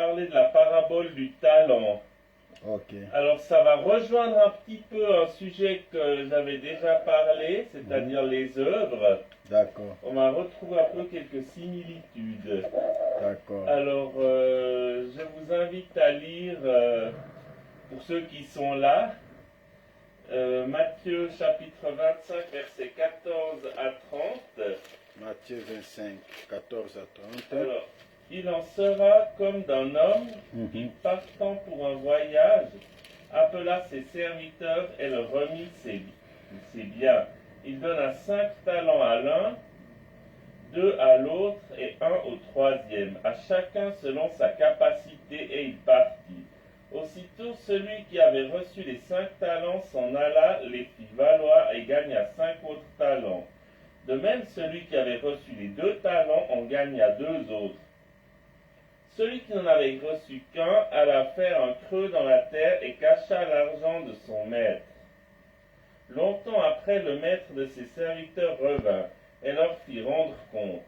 parler de la parabole du talent. Ok. Alors ça va rejoindre un petit peu un sujet que j'avais déjà parlé, c'est-à-dire les œuvres. D'accord. On va retrouver un peu quelques similitudes. D'accord. Alors je vous invite à lire, pour ceux qui sont là, Matthieu chapitre 25 versets 14 à 30. Matthieu 25, 14 à 30. Alors, il en sera comme d'un homme qui, partant pour un voyage, appela ses serviteurs et leur remit ses biens. Il donna 5 talents à l'un, 2 à l'autre et 1 au troisième, à chacun selon sa capacité, et il partit. Aussitôt celui qui avait reçu les 5 talents s'en alla, les fit valoir et gagna 5 autres talents. De même, celui qui avait reçu les 2 talents en gagna 2 autres. Celui qui n'en avait reçu qu'un alla faire un creux dans la terre et cacha l'argent de son maître. Longtemps après, le maître de ses serviteurs revint et leur fit rendre compte.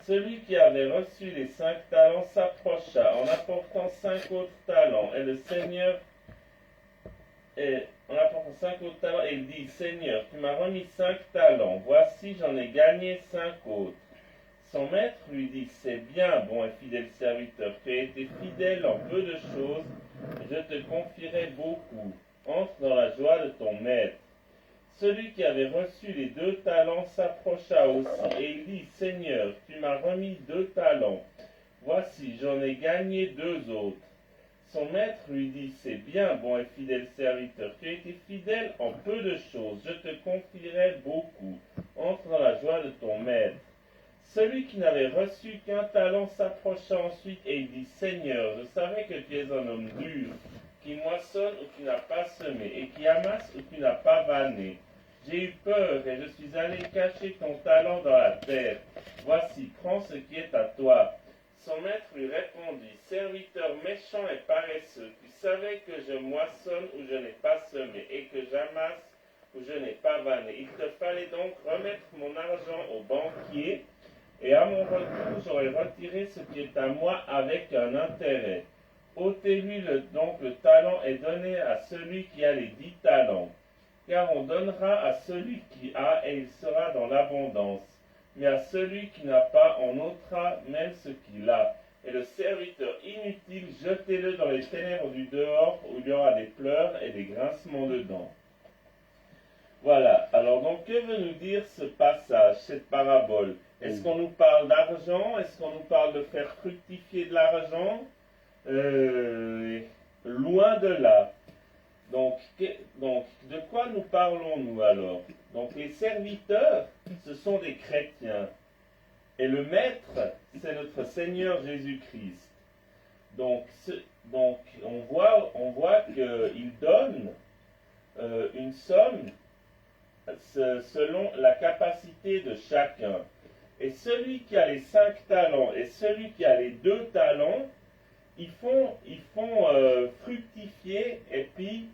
Celui qui avait reçu les 5 talents s'approcha en apportant 5 autres talents, et le Seigneur en apportant 5 autres talents, et il dit, Seigneur, tu m'as remis 5 talents, voici j'en ai gagné 5 autres. Son maître lui dit, c'est bien, bon et fidèle serviteur, tu as été fidèle en peu de choses, je te confierai beaucoup. Entre dans la joie de ton maître. Celui qui avait reçu les 2 talents s'approcha aussi, et il dit, Seigneur, tu m'as remis 2 talents, voici j'en ai gagné 2 autres. Son maître lui dit, c'est bien, bon et fidèle serviteur, tu as été fidèle en peu de choses, je te confierai beaucoup. Entre dans la joie de ton maître. Celui qui n'avait reçu qu'un talent s'approcha ensuite et il dit, Seigneur, je savais que tu es un homme dur, qui moissonne où tu n'as pas semé, et qui amasse où tu n'as pas vanné. J'ai eu peur et je suis allé cacher ton talent dans la terre. Voici, prends ce qui est à toi. Son maître lui répondit, serviteur méchant et paresseux, tu savais que je moissonne où je n'ai pas semé, et que j'amasse où je n'ai pas vanné. Il te fallait donc remettre mon argent au banquier, et à mon retour, j'aurai retiré ce qui est à moi avec un intérêt. Ôtez-lui donc le talent et donnez à celui qui a les 10 talents. Car on donnera à celui qui a, et il sera dans l'abondance. Mais à celui qui n'a pas, on ôtera même ce qu'il a. Et le serviteur inutile, jetez-le dans les ténèbres du dehors, où il y aura des pleurs et des grincements de dents. Voilà. Alors donc, que veut nous dire ce passage, cette parabole? Est-ce qu'on nous parle d'argent? Est-ce qu'on nous parle de faire fructifier de l'argent? Loin de là. Donc, de quoi nous parlons-nous alors? Donc, les serviteurs, ce sont des chrétiens. Et le maître, c'est notre Seigneur Jésus-Christ. Donc on voit qu'il donne une somme selon la capacité de chacun. Et celui qui a les 5 talents et celui qui a les 2 talents, ils font fructifier, et puis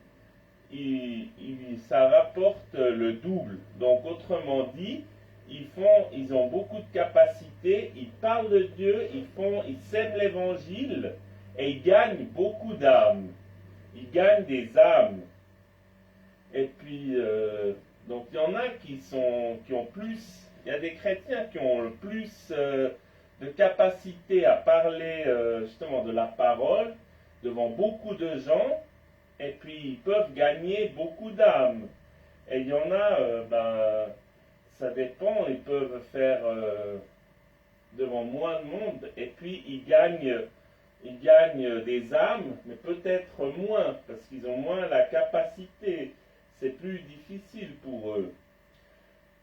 ça rapporte le double. Donc autrement dit, ils ont beaucoup de capacités, ils parlent de Dieu, ils sèment l'évangile et ils gagnent beaucoup d'âmes. Ils gagnent des âmes. Et puis donc il y en a qui ont plus. Il y a des chrétiens qui ont le plus de capacité à parler justement de la parole devant beaucoup de gens, et puis ils peuvent gagner beaucoup d'âmes. Et il y en a, ça dépend, ils peuvent faire devant moins de monde, et puis ils gagnent des âmes, mais peut-être moins, parce qu'ils ont moins la capacité. C'est plus difficile pour eux.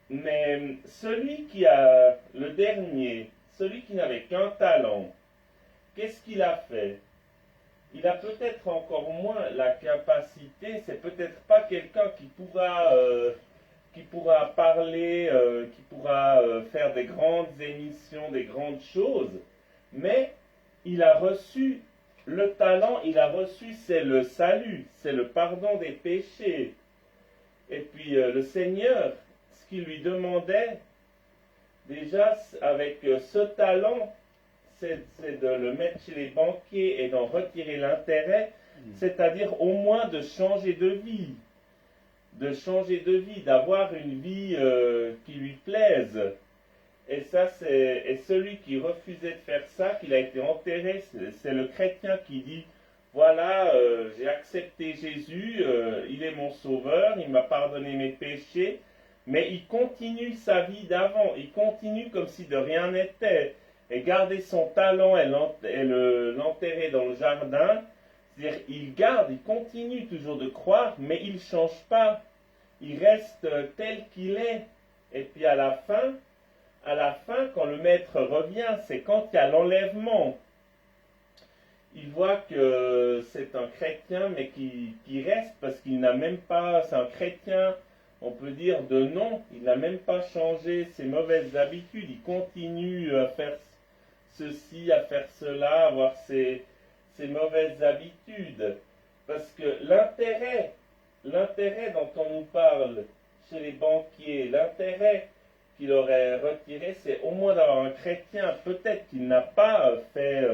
Mais celui qui a le dernier, celui qui n'avait qu'un talent, qu'est-ce qu'il a fait? Il a peut-être encore moins la capacité, c'est peut-être pas quelqu'un qui pourra parler, qui pourra faire des grandes émissions, des grandes choses, mais il a reçu le talent, c'est le salut, c'est le pardon des péchés. Et puis le Seigneur, ce qu'il lui demandait, déjà avec ce talent, c'est de le mettre chez les banquiers et d'en retirer l'intérêt, c'est-à-dire au moins de changer de vie. D'avoir une vie qui lui plaise. Et ça, et celui qui refusait de faire ça, qu'il a été enterré, c'est le chrétien qui dit, voilà, j'ai accepté Jésus, il est mon sauveur, il m'a pardonné mes péchés, mais il continue sa vie d'avant, il continue comme si de rien n'était, et garder son talent et l'enterrer dans le jardin, c'est-à-dire il continue toujours de croire, mais il ne change pas, il reste tel qu'il est, et puis à la fin, quand le maître revient, c'est quand il y a l'enlèvement. Il voit que c'est un chrétien, mais qui reste parce qu'il n'a même pas, c'est un chrétien, on peut dire de nom, il n'a même pas changé ses mauvaises habitudes, il continue à faire ceci, à faire cela, à avoir ses mauvaises habitudes. Parce que l'intérêt dont on nous parle chez les banquiers, l'intérêt qu'il aurait retiré, c'est au moins d'avoir un chrétien, peut-être qu'il n'a pas fait,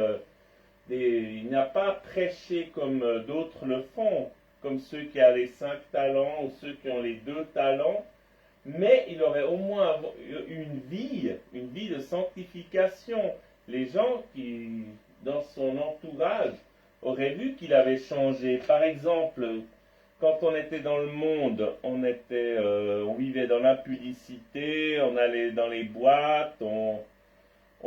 il n'a pas prêché comme d'autres le font, comme ceux qui ont les 5 talents ou ceux qui ont les 2 talents, mais il aurait au moins une vie de sanctification. Les gens qui, dans son entourage, auraient vu qu'il avait changé. Par exemple, quand on était dans le monde, on vivait dans l'impudicité, on allait dans les boîtes, on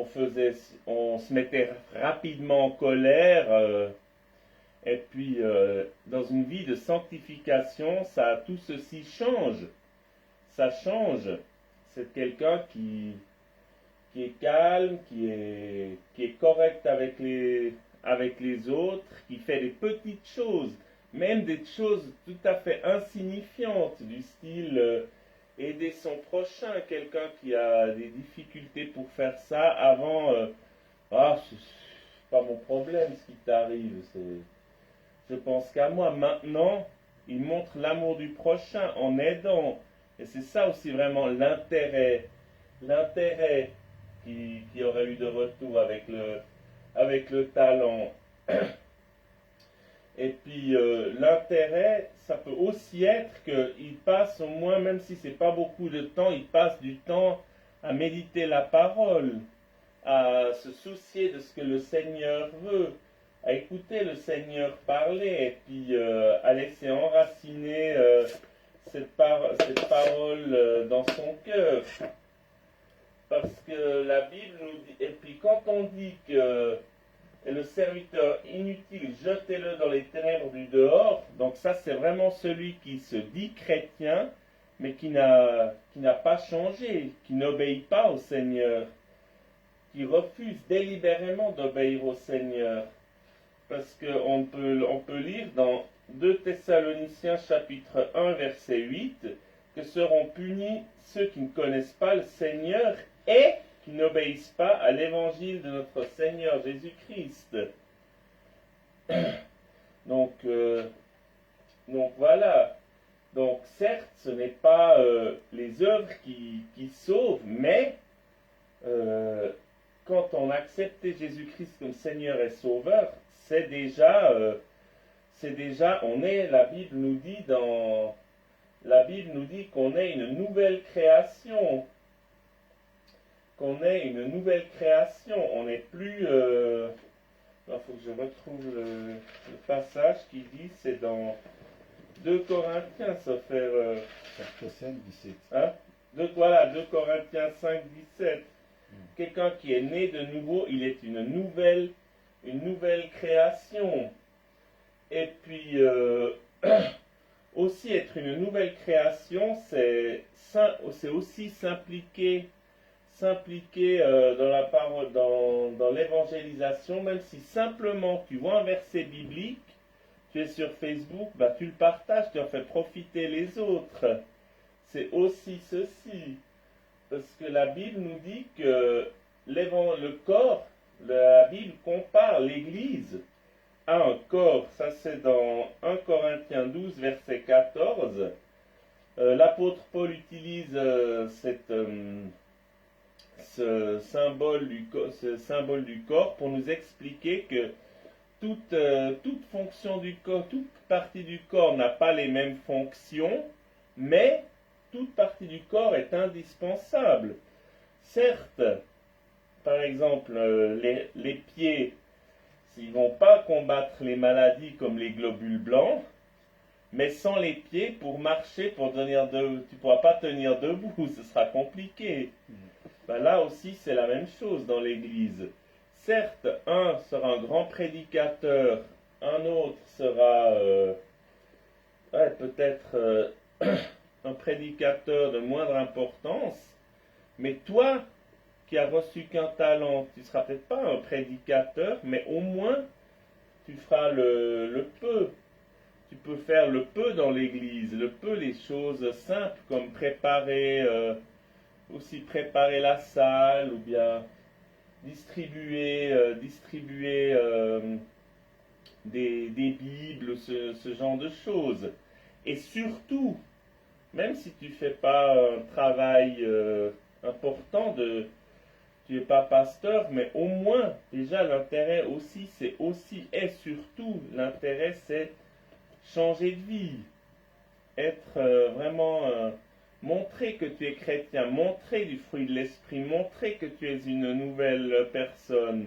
se mettait rapidement en colère, et puis dans une vie de sanctification, tout ceci change. Ça change. C'est quelqu'un qui est calme, qui est correct avec les autres, qui fait des petites choses, même des choses tout à fait insignifiantes, du style aider son prochain, quelqu'un qui a des difficultés pour faire ça, avant, c'est pas mon problème ce qui t'arrive, je pense qu'à moi. Maintenant, il montre l'amour du prochain en aidant, et c'est ça aussi vraiment l'intérêt qui aurait eu de retour avec le talent. Et puis l'intérêt, ça peut aussi être qu'il passe au moins, même si c'est pas beaucoup de temps, il passe du temps à méditer la parole, à se soucier de ce que le Seigneur veut, à écouter le Seigneur parler, et puis à laisser enraciner cette parole dans son cœur. Parce que la Bible nous dit, et puis quand on dit que le serviteur inutile, jetez-le dans les ténèbres du dehors, donc ça c'est vraiment celui qui se dit chrétien, mais qui n'a pas changé, qui n'obéit pas au Seigneur, qui refuse délibérément d'obéir au Seigneur. Parce qu'on peut lire dans 2 Thessaloniciens chapitre 1 verset 8, que seront punis ceux qui ne connaissent pas le Seigneur et qui n'obéissent pas à l'évangile de notre Seigneur Jésus-Christ. Donc voilà. Donc certes, ce n'est pas les œuvres qui sauvent, mais quand on a accepté Jésus-Christ comme Seigneur et Sauveur, c'est déjà, la Bible nous dit qu'on est une nouvelle création. On n'est plus... il faut que je retrouve le passage qui dit, c'est dans 2 Corinthiens, ça fait... 5, 17. Hein? 2 Corinthiens 5, 17. Quelqu'un qui est né de nouveau, il est une nouvelle création. Et puis, aussi être une nouvelle création, c'est aussi s'impliquer dans la parole, dans l'évangélisation, même si simplement tu vois un verset biblique, tu es sur Facebook, tu le partages, tu en fais profiter les autres. C'est aussi ceci. Parce que la Bible nous dit que le corps, la Bible compare l'Église à un corps. Ça c'est dans 1 Corinthiens 12, verset 14. L'apôtre Paul utilise ce symbole du corps pour nous expliquer que toute fonction du corps, toute partie du corps n'a pas les mêmes fonctions, mais toute partie du corps est indispensable. Certes, par exemple, les pieds, ils ne vont pas combattre les maladies comme les globules blancs, mais sans les pieds, pour marcher, tu ne pourras pas tenir debout, ce sera compliqué. Ben là aussi, c'est la même chose dans l'Église. Certes, un sera un grand prédicateur, un autre sera peut-être un prédicateur de moindre importance, mais toi qui as reçu qu'un talent, tu ne seras peut-être pas un prédicateur, mais au moins tu feras le peu. Tu peux faire le peu dans l'église, le peu, les choses simples comme préparer la salle ou bien distribuer des bibles, ce genre de choses. Et surtout, même si tu ne fais pas un travail important tu n'es pas pasteur, mais au moins, déjà l'intérêt aussi, et surtout, l'intérêt c'est changer de vie, être montrer que tu es chrétien, montrer du fruit de l'esprit, montrer que tu es une nouvelle personne.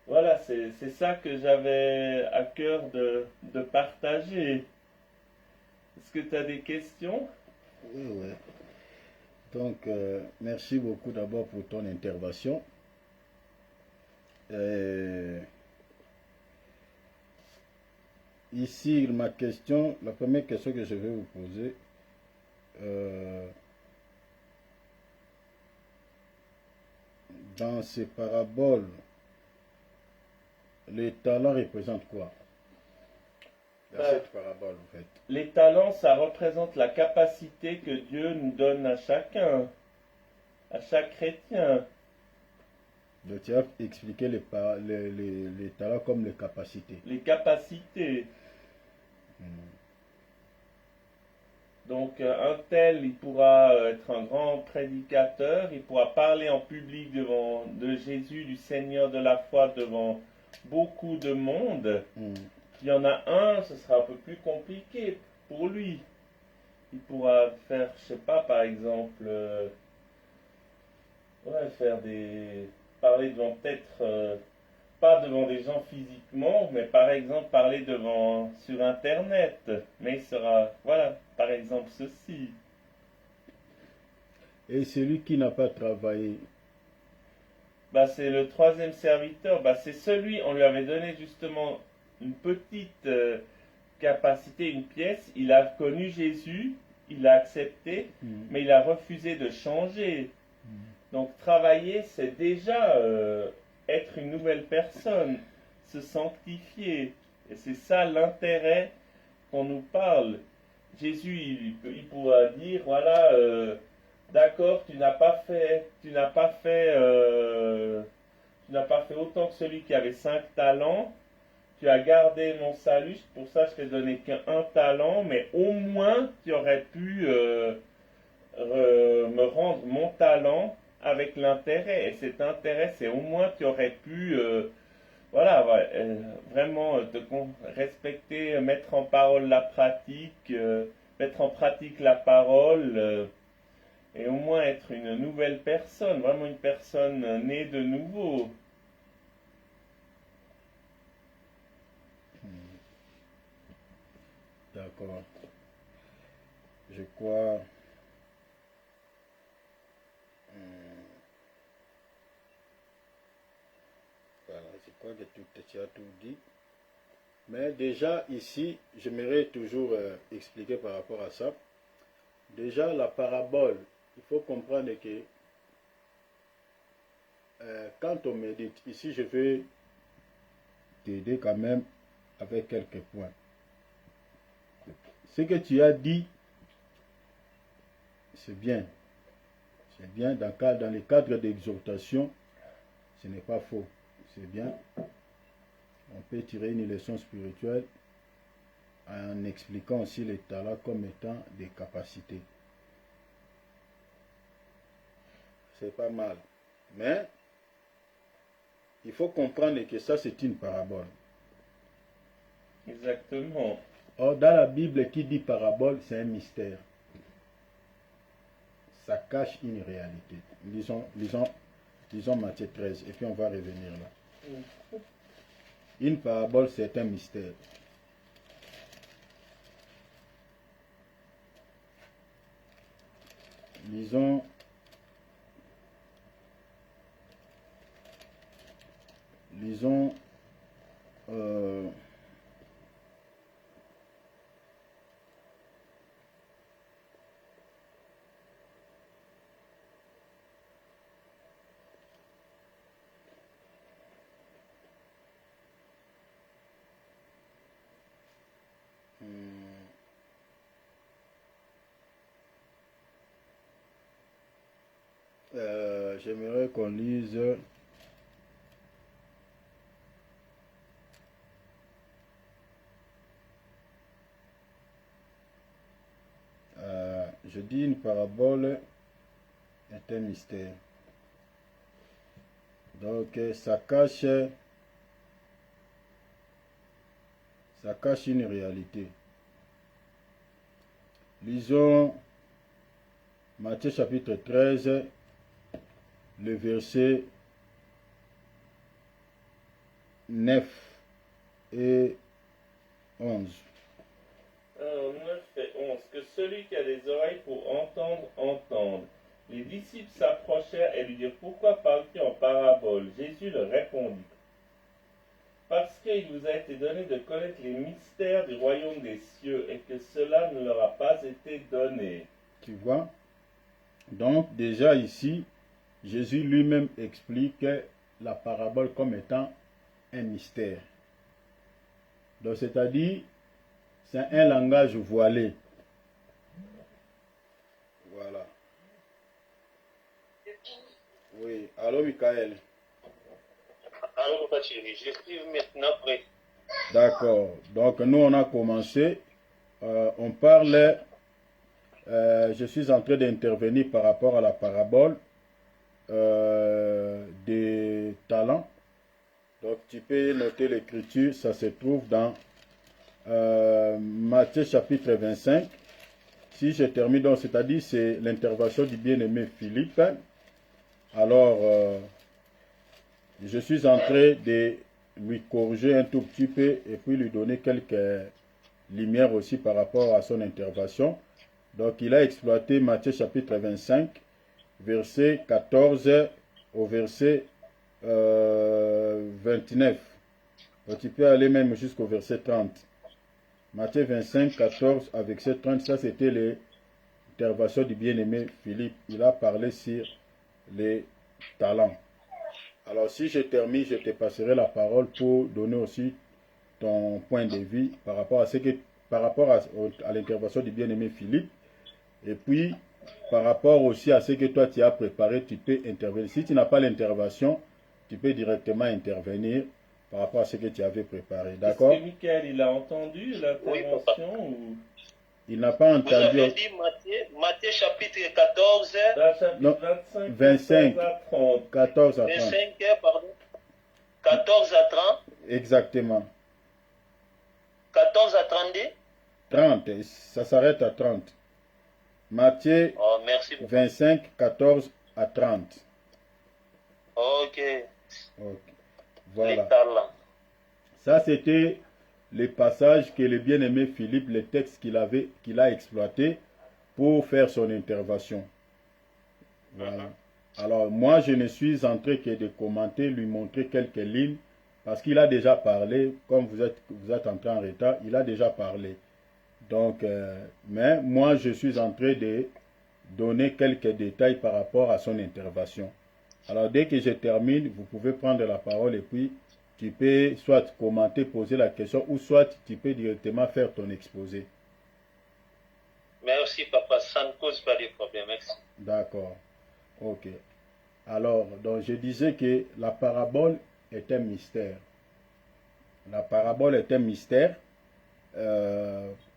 Voilà, c'est ça que j'avais à cœur de partager. Est-ce que tu as des questions? Oui, oui. Donc, merci beaucoup d'abord pour ton intervention. Ici, la première question que je vais vous poser, dans ces paraboles, les talents représentent quoi? Dans cette parabole, en fait. Les talents, ça représente la capacité que Dieu nous donne à chacun, à chaque chrétien. Donc, tu as expliqué les talents comme les capacités. Les capacités. Donc, un tel, il pourra être un grand prédicateur, il pourra parler en public de Jésus, du Seigneur de la foi, devant beaucoup de monde. Il y en a un, ce sera un peu plus compliqué pour lui. Il pourra faire, je sais pas, par exemple, parler devant peut-être, pas devant des gens physiquement, mais par exemple parler sur Internet. Mais il sera, voilà, par exemple ceci. Et celui qui n'a pas travaillé, c'est le troisième serviteur, c'est celui, on lui avait donné justement une petite capacité, une pièce, il a connu Jésus, il l'a accepté, mais il a refusé de changer. Donc travailler, c'est déjà être une nouvelle personne, se sanctifier. Et c'est ça l'intérêt qu'on nous parle. Jésus, il pourra dire, voilà, d'accord, tu n'as pas fait autant que celui qui avait 5 talents. Tu as gardé mon salut, pour ça je t'ai donné qu'un talent, mais au moins tu aurais pu me rendre mon talent avec l'intérêt. Et cet intérêt, c'est au moins tu aurais pu vraiment te respecter, mettre en pratique la parole, et au moins être une nouvelle personne, vraiment une personne née de nouveau. D'accord. Je crois que tu as tout dit. Mais déjà ici, j'aimerais toujours expliquer par rapport à ça. Déjà la parabole, il faut comprendre que quand on médite, ici je vais t'aider quand même avec quelques points. Ce que tu as dit, c'est bien. C'est bien dans les cadres d'exhortation, ce n'est pas faux. C'est bien. On peut tirer une leçon spirituelle en expliquant aussi les talents comme étant des capacités. c'est pas mal. Mais il faut comprendre que ça, c'est une parabole. Exactement. Or, dans la Bible, qui dit parabole, c'est un mystère. Ça cache une réalité. Lisons Matthieu 13, et puis on va revenir là. Une parabole, c'est un mystère. Lisons j'aimerais qu'on lise je dis une parabole est un mystère. Donc ça cache une réalité. Lisons Matthieu chapitre 13, le verset 9 et 11. 9 et 11. Que celui qui a des oreilles pour entendre, entende. Les disciples s'approchèrent et lui dirent, pourquoi parles-tu en parabole? Jésus leur répondit, parce qu'il vous a été donné de connaître les mystères du royaume des cieux et que cela ne leur a pas été donné. Tu vois? Donc déjà ici, Jésus lui-même explique la parabole comme étant un mystère. Donc c'est-à-dire, c'est un langage voilé. Voilà. Oui, allô Michael. Alors, je suis maintenant prêt. D'accord. Donc nous on a commencé. On parle. Je suis en train d'intervenir par rapport à la parabole des talents. Donc tu peux noter l'écriture, ça se trouve dans Matthieu chapitre 25. Si je termine donc, c'est-à-dire c'est l'intervention du bien-aimé Philippe. Alors, je suis en train de lui corriger un tout petit peu et puis lui donner quelques lumières aussi par rapport à son intervention. Donc, il a exploité Matthieu chapitre 25, verset 14 au verset 29. Donc, tu peux aller même jusqu'au verset 30. Matthieu 25, 14 à verset 30, ça c'était l'intervention du bien-aimé Philippe. Il a parlé sur les talents. Alors, si je termine, je te passerai la parole pour donner aussi ton point de vue par rapport à l'intervention du bien-aimé Philippe. Et puis, par rapport aussi à ce que toi tu as préparé, tu peux intervenir. Si tu n'as pas l'intervention, tu peux directement intervenir par rapport à ce que tu avais préparé. D'accord? Est-ce que Michael, il a entendu l'intervention ou... Il n'a pas Vous entendu. avez dit Matthieu chapitre 14, Chapitre 25, 14 à 30. 25, pardon, 14 à 30, Exactement. 14 à 32. 30, ça s'arrête à 30. Matthieu Oh, merci beaucoup. 25, 14 à 30. Ok. Ok. Les Voilà. talents. Ça, c'était les passages que le bien-aimé Philippe, les textes qu'il a exploité pour faire son intervention. Voilà. Alors, moi, je ne suis en train que de commenter, lui montrer quelques lignes, parce qu'il a déjà parlé, comme vous êtes entré en retard, il a déjà parlé. Donc, mais moi, je suis en train de donner quelques détails par rapport à son intervention. Alors, dès que je termine, vous pouvez prendre la parole et puis tu peux soit commenter, poser la question, ou soit tu peux directement faire ton exposé. Merci, papa. Ça ne cause pas de problème. Merci. D'accord. Ok. Alors, donc je disais que la parabole est un mystère. La parabole est un mystère.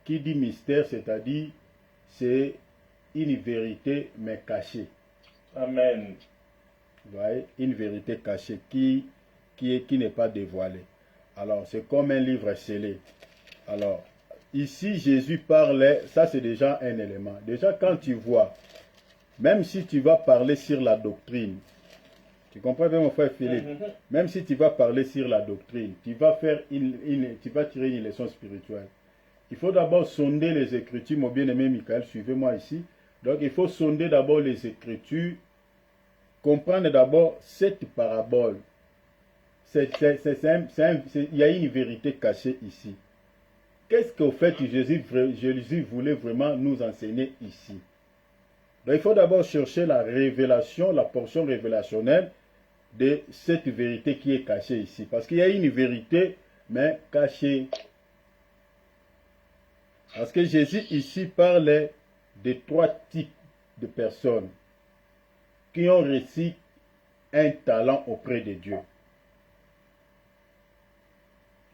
Qui dit mystère, c'est-à-dire c'est une vérité mais cachée. Amen. Vous voyez, une vérité cachée qui n'est pas dévoilée. Alors, c'est comme un livre scellé. Alors, ici, Jésus parlait, ça c'est déjà un élément. Déjà, quand tu vois, même si tu vas parler sur la doctrine, tu comprends bien mon frère Philippe, même si tu vas parler sur la doctrine, tu vas tirer une leçon spirituelle. Il faut d'abord sonder les Écritures, mon bien-aimé Michael, suivez-moi ici. Donc, il faut sonder d'abord les Écritures, comprendre d'abord cette parabole. Il y a une vérité cachée ici. Qu'est-ce qu'au fait Jésus voulait vraiment nous enseigner ici? Donc, il faut d'abord chercher la révélation, la portion révélationnelle de cette vérité qui est cachée ici. Parce qu'il y a une vérité, mais cachée. Parce que Jésus ici parlait de 3 types de personnes qui ont reçu un talent auprès de Dieu.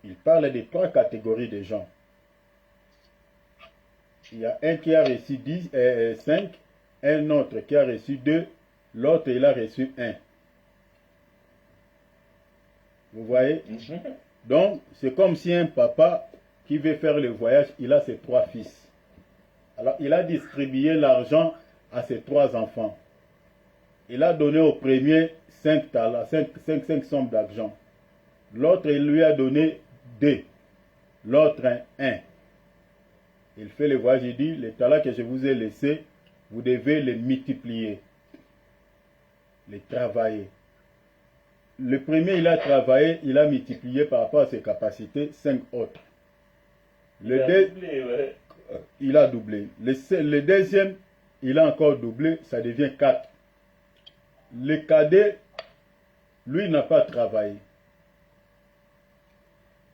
Il parle de 3 catégories de gens. Il y a un qui a reçu 5, un autre qui a reçu 2, l'autre il a reçu 1. Vous voyez? Donc, c'est comme si un papa qui veut faire le voyage, il a ses 3 fils. Alors, il a distribué l'argent à ses 3 enfants. Il a donné au premier 5 talents, 5 sommes d'argent. L'autre, il lui a donné 2. L'autre, 1. Il fait le voyage, il dit, les talents que je vous ai laissés, vous devez les multiplier, les travailler. Le premier, il a travaillé, il a multiplié par rapport à ses capacités 5 autres. Il a doublé. Le deuxième, il a encore doublé, ça devient 4. Le cadet, lui, n'a pas travaillé.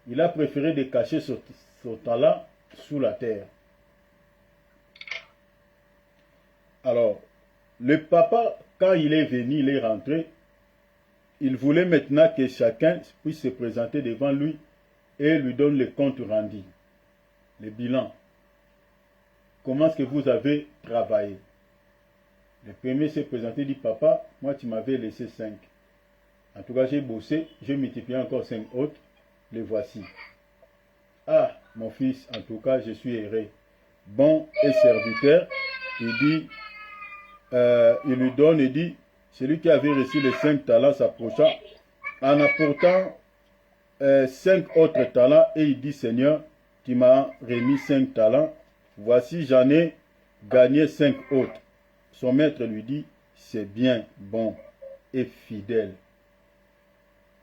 Il a préféré de cacher son talent sous la terre. Alors, le papa, quand il est venu, il est rentré, il voulait maintenant que chacun puisse se présenter devant lui et lui donne le compte rendu, le bilan. Comment est-ce que vous avez travaillé? Le premier s'est présenté et dit, papa, moi tu m'avais laissé 5. En tout cas, j'ai bossé, j'ai multiplié encore 5 autres, les voici. Ah, mon fils, en tout cas, je suis erré. Bon et serviteur, il dit, il lui donne, il dit, celui qui avait reçu les 5 talents s'approcha en apportant 5 autres talents et il dit, Seigneur, tu m'as remis 5 talents, voici j'en ai gagné 5 autres. Son maître lui dit, c'est bien, bon et fidèle.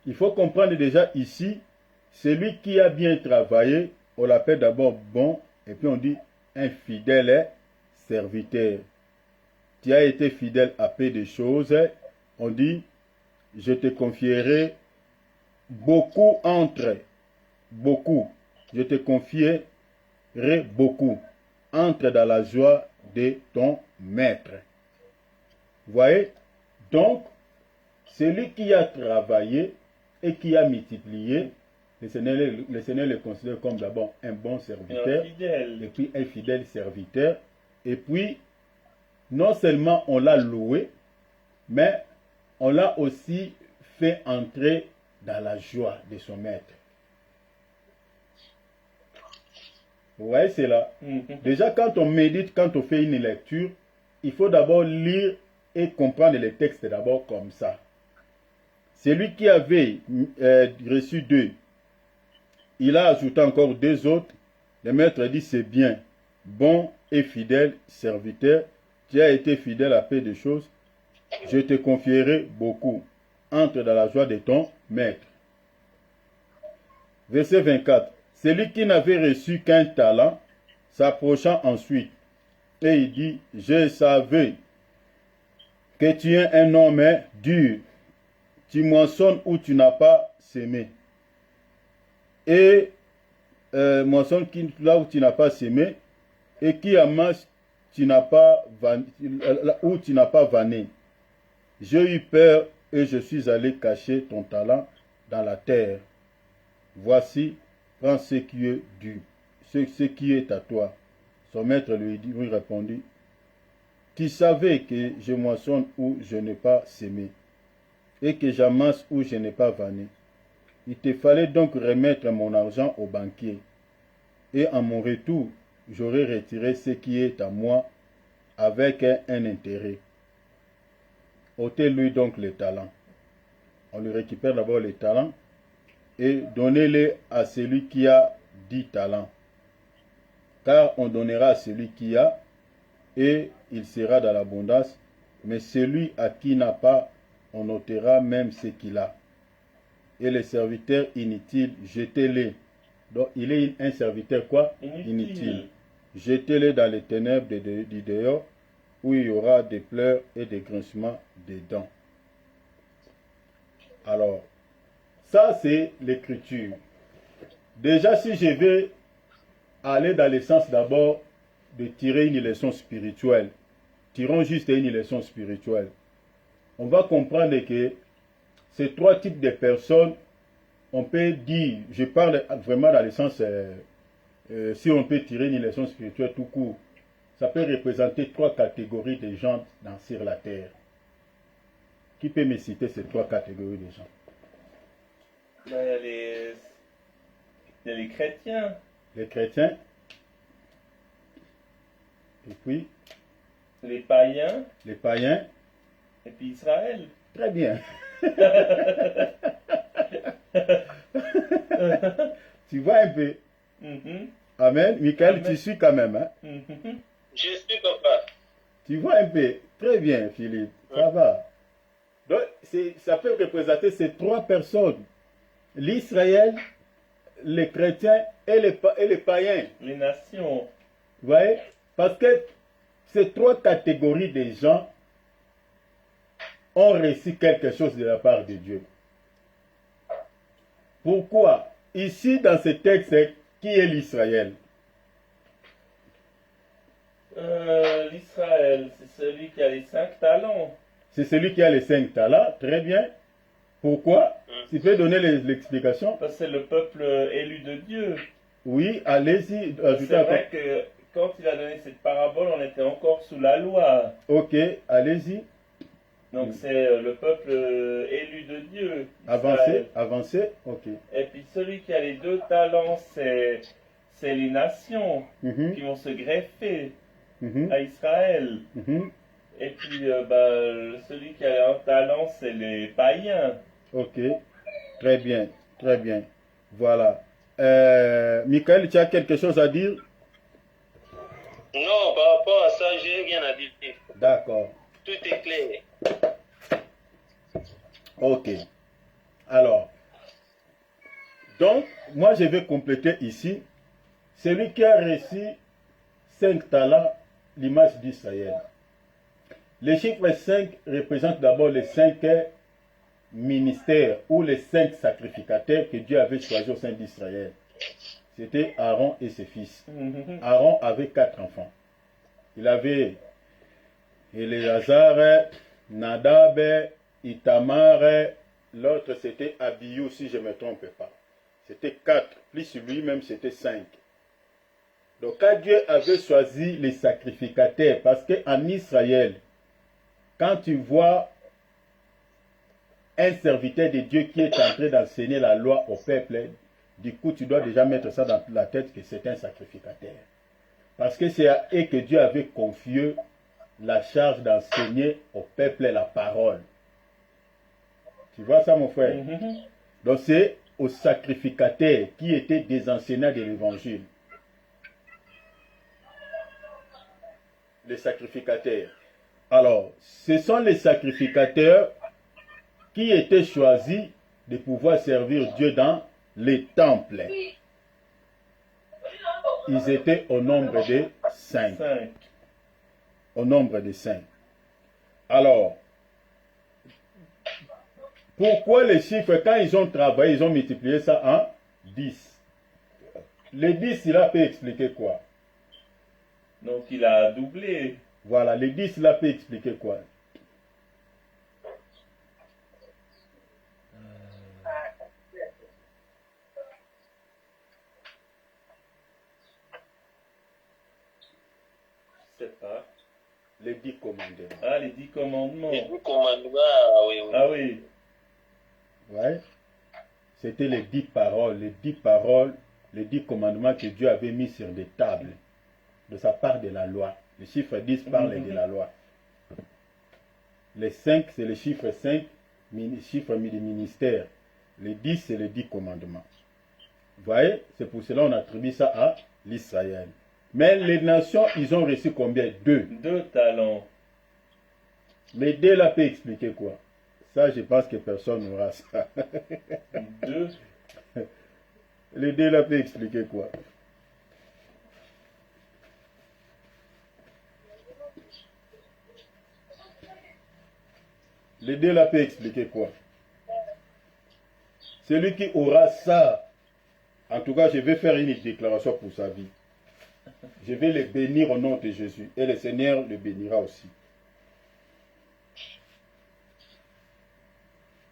Il faut comprendre déjà ici, celui qui a bien travaillé, on l'appelle d'abord bon, et puis on dit un fidèle serviteur. Tu as été fidèle à peu de choses, on dit, je te confierai beaucoup je te confierai beaucoup, entre dans la joie de ton maître. Vous voyez? Donc, celui qui a travaillé et qui a multiplié, le Seigneur le considère comme d'abord un bon serviteur, et puis un fidèle serviteur, et puis non seulement on l'a loué, mais on l'a aussi fait entrer dans la joie de son maître. Vous voyez, c'est là. Déjà, quand on médite, quand on fait une lecture, il faut d'abord lire et comprendre les textes d'abord comme ça. Celui qui avait reçu 2, il a ajouté encore 2 autres. Le maître dit, c'est bien, bon et fidèle serviteur, tu as été fidèle à peu de choses, je te confierai beaucoup. Entre dans la joie de ton maître. Verset 24. Celui qui n'avait reçu qu'un talent s'approcha ensuite et il dit, je savais que tu es un homme dur, tu moissonnes où tu n'as pas semé. Et moissonne là où tu n'as pas semé, et qui amasse où tu n'as pas vanné. J'ai eu peur et je suis allé cacher ton talent dans la terre. Voici, prends ce qui est dû, ce qui est à toi. Son maître lui répondit, tu savais que je moissonne où je n'ai pas semé, et que j'amasse où je n'ai pas vanné. Il te fallait donc remettre mon argent au banquier, et en mon retour, j'aurais retiré ce qui est à moi avec un intérêt. Ôtez-lui donc les talents. On lui récupère d'abord les talents et donnez-les à celui qui a 10 talents. Car on donnera à celui qui a et il sera dans l'abondance, mais celui à qui n'a pas, on ôtera même ce qu'il a. Et les serviteurs inutiles, jetez-les. Donc il est un serviteur quoi? Inutile. Jetez-les dans les ténèbres du dehors, où il y aura des pleurs et des grincements des dents. Alors, ça c'est l'écriture. Déjà, si je vais aller dans le sens d'abord de tirer une leçon spirituelle, tirons juste une leçon spirituelle. On va comprendre que ces trois types de personnes, on peut dire, je parle vraiment dans le sens, si on peut tirer une leçon spirituelle tout court, ça peut représenter trois catégories de gens sur la terre. Qui peut me citer ces trois catégories de gens? Il y a les chrétiens. Les chrétiens. Et puis les païens. Les païens. Et puis Israël. Très bien. Tu vois un peu. Amen. Michael, Amen. Tu suis quand même. Hein? Je suis papa. Tu vois un peu. Très bien, Philippe. Ça va. Donc, ça peut représenter ces trois personnes. L'Israël, les chrétiens et les païens. Les nations. Vous voyez? Parce que ces trois catégories de gens ont reçu quelque chose de la part de Dieu. Pourquoi? Ici, dans ce texte, qui est l'Israël? L'Israël, c'est celui qui a les 5 talents. C'est celui qui a les 5 talents, très bien. Pourquoi? Tu peux donner l'explication? Parce que c'est le peuple élu de Dieu. Oui, allez-y. C'est vrai que quand il a donné cette parabole, on était encore sous la loi. Ok, allez-y. Donc c'est le peuple élu de Dieu. Avancez, ok. Et puis celui qui a les 2 talents, c'est les nations qui vont se greffer à Israël. Et puis celui qui a un talent, c'est les païens. Ok, très bien, très bien. Voilà. Michael, tu as quelque chose à dire? Non, par rapport à ça, j'ai rien à dire. D'accord. Tout est clair. Ok. Alors, donc, moi je vais compléter ici. Celui qui a reçu 5 talents, l'image d'Israël. Le chiffre 5 représente d'abord les 5 ministères ou les 5 sacrificateurs que Dieu avait choisis au sein d'Israël. C'était Aaron et ses fils. Aaron avait 4 enfants. Il avait Éléazar, Nadab, Itamar, l'autre c'était Abiou, si je ne me trompe pas. C'était 4, plus lui-même c'était 5. Donc quand Dieu avait choisi les sacrificateurs, parce qu'en Israël, quand tu vois un serviteur de Dieu qui est en train d'enseigner la loi au peuple, du coup tu dois déjà mettre ça dans la tête que c'est un sacrificateur. Parce que c'est à eux que Dieu avait confié la charge d'enseigner au peuple la parole. Tu vois ça, mon frère? Donc c'est aux sacrificateurs qui étaient des enseignants de l'évangile. Les sacrificateurs. Alors, ce sont les sacrificateurs qui étaient choisis de pouvoir servir Dieu dans les temples. Ils étaient au nombre de 5. Au nombre de 5. Alors, pourquoi les chiffres, quand ils ont travaillé, ils ont multiplié ça en 10? Le 10, il a peut expliquer quoi? Donc il a doublé. Voilà, le 10, il a peut expliquer quoi? Je sais pas. Les 10 commandements. Ah, les 10 commandements. Les 10 commandements, ah oui, oui. Ah oui. Ouais. C'était les 10 paroles, les 10 paroles, les 10 commandements que Dieu avait mis sur des tables de sa part de la loi. Le chiffre 10 parle de la loi. Les 5, c'est le chiffre 5, chiffre du ministère. Les 10, c'est les 10 commandements. Vous voyez, c'est pour cela qu'on attribue ça à l'Israël. Mais les nations, ils ont reçu combien? 2. 2 talents. Les 2 là peut expliquer quoi? Ça, je pense que personne n'aura ça. 2. Les 2 là peut expliquer quoi? Les 2 là peut expliquer quoi? Celui qui aura ça, en tout cas, je vais faire une déclaration pour sa vie. Je vais le bénir au nom de Jésus. Et le Seigneur le bénira aussi.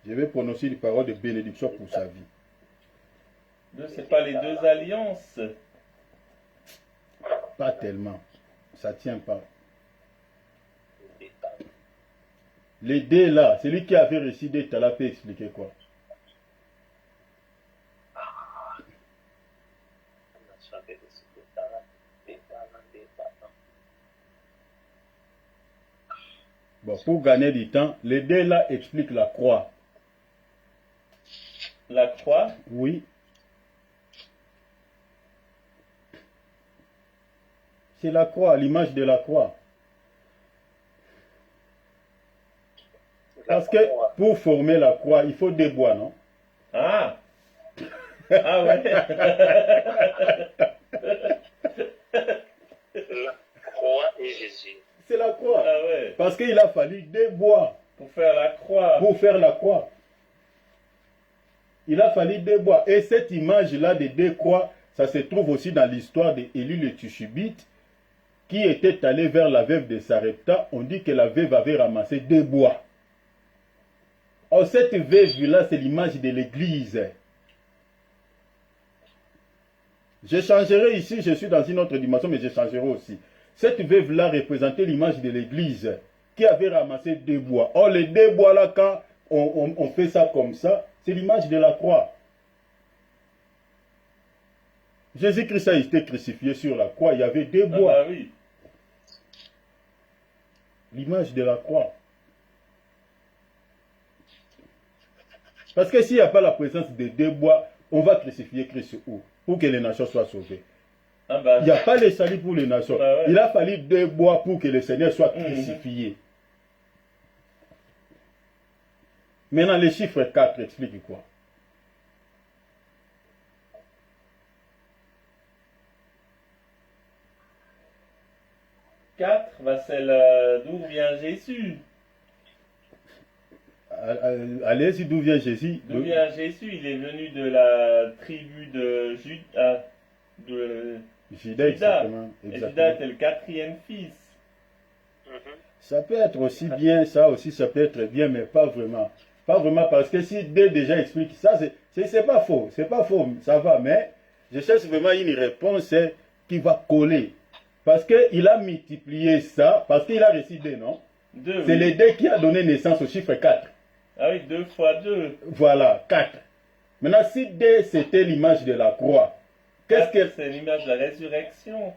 Je vais prononcer des paroles de bénédiction pour sa vie. 2, c'est pas les 2 alliances. Pas tellement. Ça ne tient pas. Les 2 là, celui qui avait reçu des talents peut expliquer quoi? Bon, pour gagner du temps, les 2 là expliquent la croix. La croix. Oui. C'est la croix, l'image de la croix. Parce que pour former la croix, il faut des bois, non? Ah. Ah ouais. La croix et Jésus. C'est la croix. Ah ouais. Parce qu'il a fallu des bois Pour faire la croix. pour faire la croix. Il a fallu des bois. Et cette image-là des 2 croix, ça se trouve aussi dans l'histoire d'Élie le Tishbite, qui était allé vers la veuve de Sarepta. On dit que la veuve avait ramassé 2 bois. Or, cette veuve-là, c'est l'image de l'Église. Je changerai ici, je suis dans une autre dimension, mais je changerai aussi. Cette veuve-là représentait l'image de l'Église qui avait ramassé 2 bois. Or, les 2 bois-là, quand on fait ça comme ça, c'est l'image de la croix. Jésus-Christ a été crucifié sur la croix, il y avait 2 bois. Ah bah oui. L'image de la croix. Parce que s'il n'y a pas la présence de 2 bois, on va crucifier Christ où? Pour que les nations soient sauvées. Ah bah. Il n'y a pas le salut pour les nations. Bah ouais. Il a fallu 2 bois pour que le Seigneur soit crucifié. Maintenant, le chiffre 4 explique quoi? Quatre, bah c'est d'où vient Jésus. Allez-y, d'où vient Jésus? D'où vient Jésus? Il est venu de la tribu de Judas. De Judas, exactement. Et Judas était le 4e fils. Ça peut être aussi bien, ça aussi, ça peut être bien, mais pas vraiment. Pas vraiment, parce que si Dieu déjà explique ça, c'est pas faux. C'est pas faux, ça va, mais je cherche vraiment une réponse qui va coller. Parce qu'il a multiplié ça, parce qu'il a reçu 2, non? 2. C'est les 2 qui a donné naissance au chiffre 4. Ah oui, 2 fois 2. Voilà, 4. Maintenant, si 2 c'était l'image de la croix, qu'est-ce que... C'est l'image de la résurrection.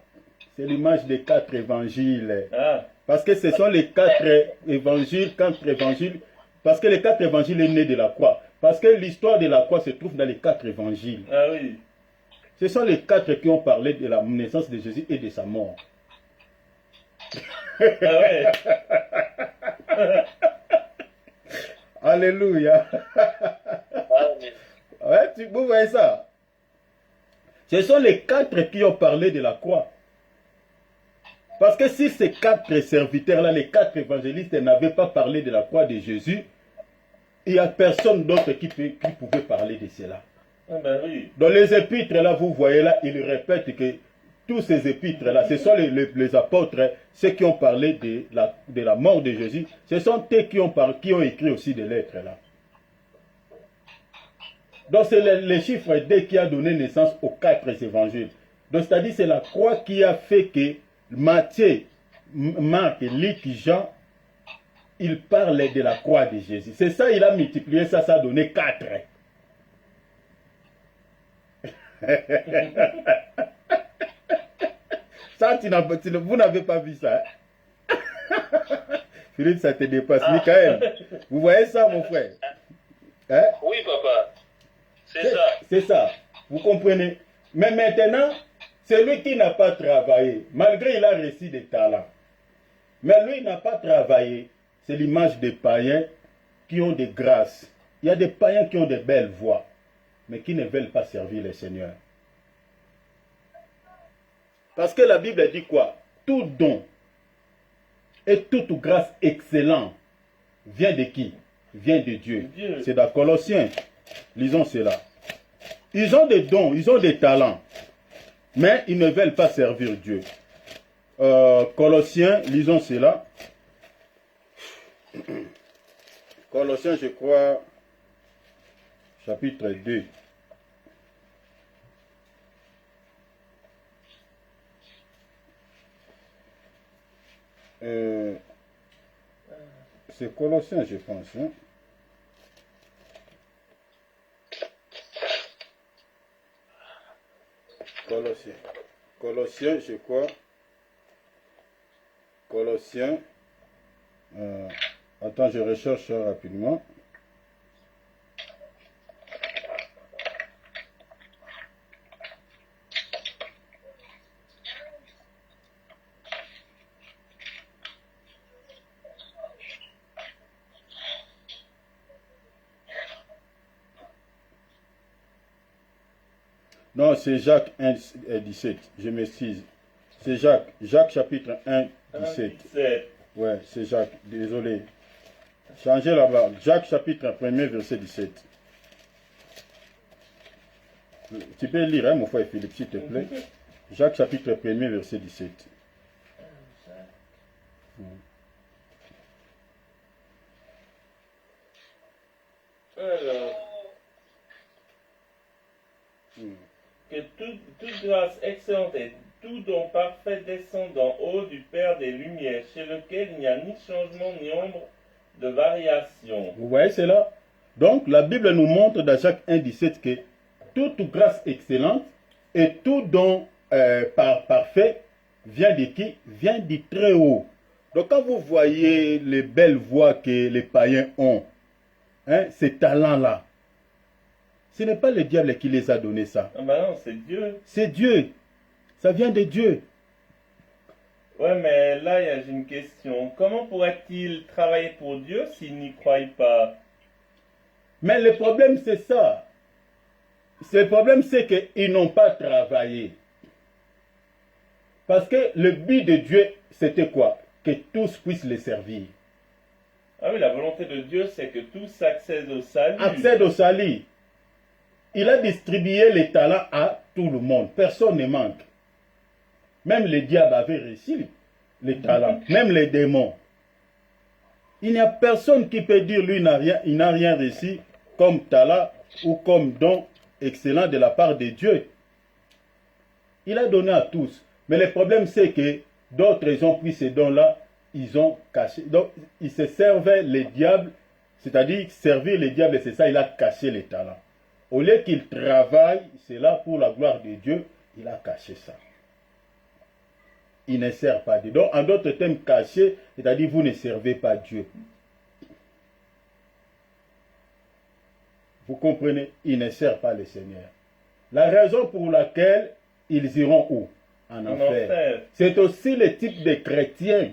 C'est l'image des 4 évangiles. Ah. Parce que ce sont les 4 évangiles, 4 évangiles, parce que les 4 évangiles est né de la croix. Parce que l'histoire de la croix se trouve dans les 4 évangiles. Ah oui. Ce sont les 4 qui ont parlé de la naissance de Jésus et de sa mort. Ah ouais. Alléluia. Amen. Ouais, vous voyez ça? Ce sont les 4 qui ont parlé de la croix. Parce que si ces 4 serviteurs-là, les 4 évangélistes n'avaient pas parlé de la croix de Jésus, il n'y a personne d'autre qui pouvait parler de cela. Ah ben oui. Dans les épîtres, là, vous voyez là, ils répètent que tous ces épîtres-là, ce sont les apôtres, ceux qui ont parlé de la mort de Jésus, ce sont eux qui ont écrit aussi des lettres là. Donc c'est le chiffre 2 qui a donné naissance aux 4 évangiles. Donc c'est-à-dire c'est la croix qui a fait que Matthieu, Marc, Luc, Jean, il parle de la croix de Jésus. C'est ça, il a multiplié ça, ça a donné 4. Ça, vous n'avez pas vu ça. Philippe, ça te dépasse. Michael, vous voyez ça, mon frère? Hein? Oui, papa. C'est ça. C'est ça. Vous comprenez? Mais maintenant, celui qui n'a pas travaillé, malgré il a reçu des talents, mais lui n'a pas travaillé, c'est l'image des païens qui ont des grâces. Il y a des païens qui ont de belles voix, mais qui ne veulent pas servir le Seigneur. Parce que la Bible dit quoi? Tout don et toute grâce excellente vient de qui? Vient de Dieu. C'est dans Colossiens. Lisons cela. Ils ont des dons, ils ont des talents, mais ils ne veulent pas servir Dieu. Colossiens, lisons cela. Colossiens, je crois, chapitre 2. C'est Colossiens, je pense. Hein? Colossiens, je crois. Colossiens. Attends, je recherche rapidement. Non, c'est Jacques 1, 17. Je m'excuse. C'est Jacques. Jacques chapitre 1, 17. Ouais, c'est Jacques. Désolé. Changez là-bas. Jacques chapitre 1, verset 17. Tu peux lire, hein, mon frère Philippe, s'il te plaît. Jacques chapitre 1, verset 17. Alors, que toute grâce excellente et tout don parfait descend d'en haut du Père des Lumières, chez lequel il n'y a ni changement ni ombre de variation. Vous voyez cela? Donc, la Bible nous montre dans Jacques 1, 17 que toute grâce excellente et tout don parfait vient de qui? Vient du très haut. Donc, quand vous voyez les belles voix que les païens ont, hein, ces talents-là, ce n'est pas le diable qui les a donnés ça. Ah ben non, c'est Dieu. C'est Dieu. Ça vient de Dieu. Ouais, mais là, j'ai une question. Comment pourrait-il travailler pour Dieu s'il n'y croit pas? Mais le problème, c'est ça. Le problème, c'est qu'ils n'ont pas travaillé. Parce que le but de Dieu, c'était quoi? Que tous puissent les servir. Ah oui, la volonté de Dieu, c'est que tous accèdent au salut. Accèdent au salut. Il a distribué les talents à tout le monde. Personne ne manque. Même les diables avaient reçu les talents. Même les démons. Il n'y a personne qui peut dire lui il n'a rien reçu comme talent ou comme don excellent de la part de Dieu. Il a donné à tous. Mais le problème c'est que d'autres ont pris ces dons-là, ils ont caché. Donc ils se servaient les diables, c'est-à-dire servir les diables, c'est ça, il a caché les talents. Au lieu qu'il travaille, c'est là pour la gloire de Dieu, il a caché ça. Il ne sert pas Dieu. Donc, en d'autres termes, caché, c'est-à-dire vous ne servez pas Dieu. Vous comprenez? Il ne sert pas le Seigneur. La raison pour laquelle ils iront où? En enfer. C'est aussi le type de chrétiens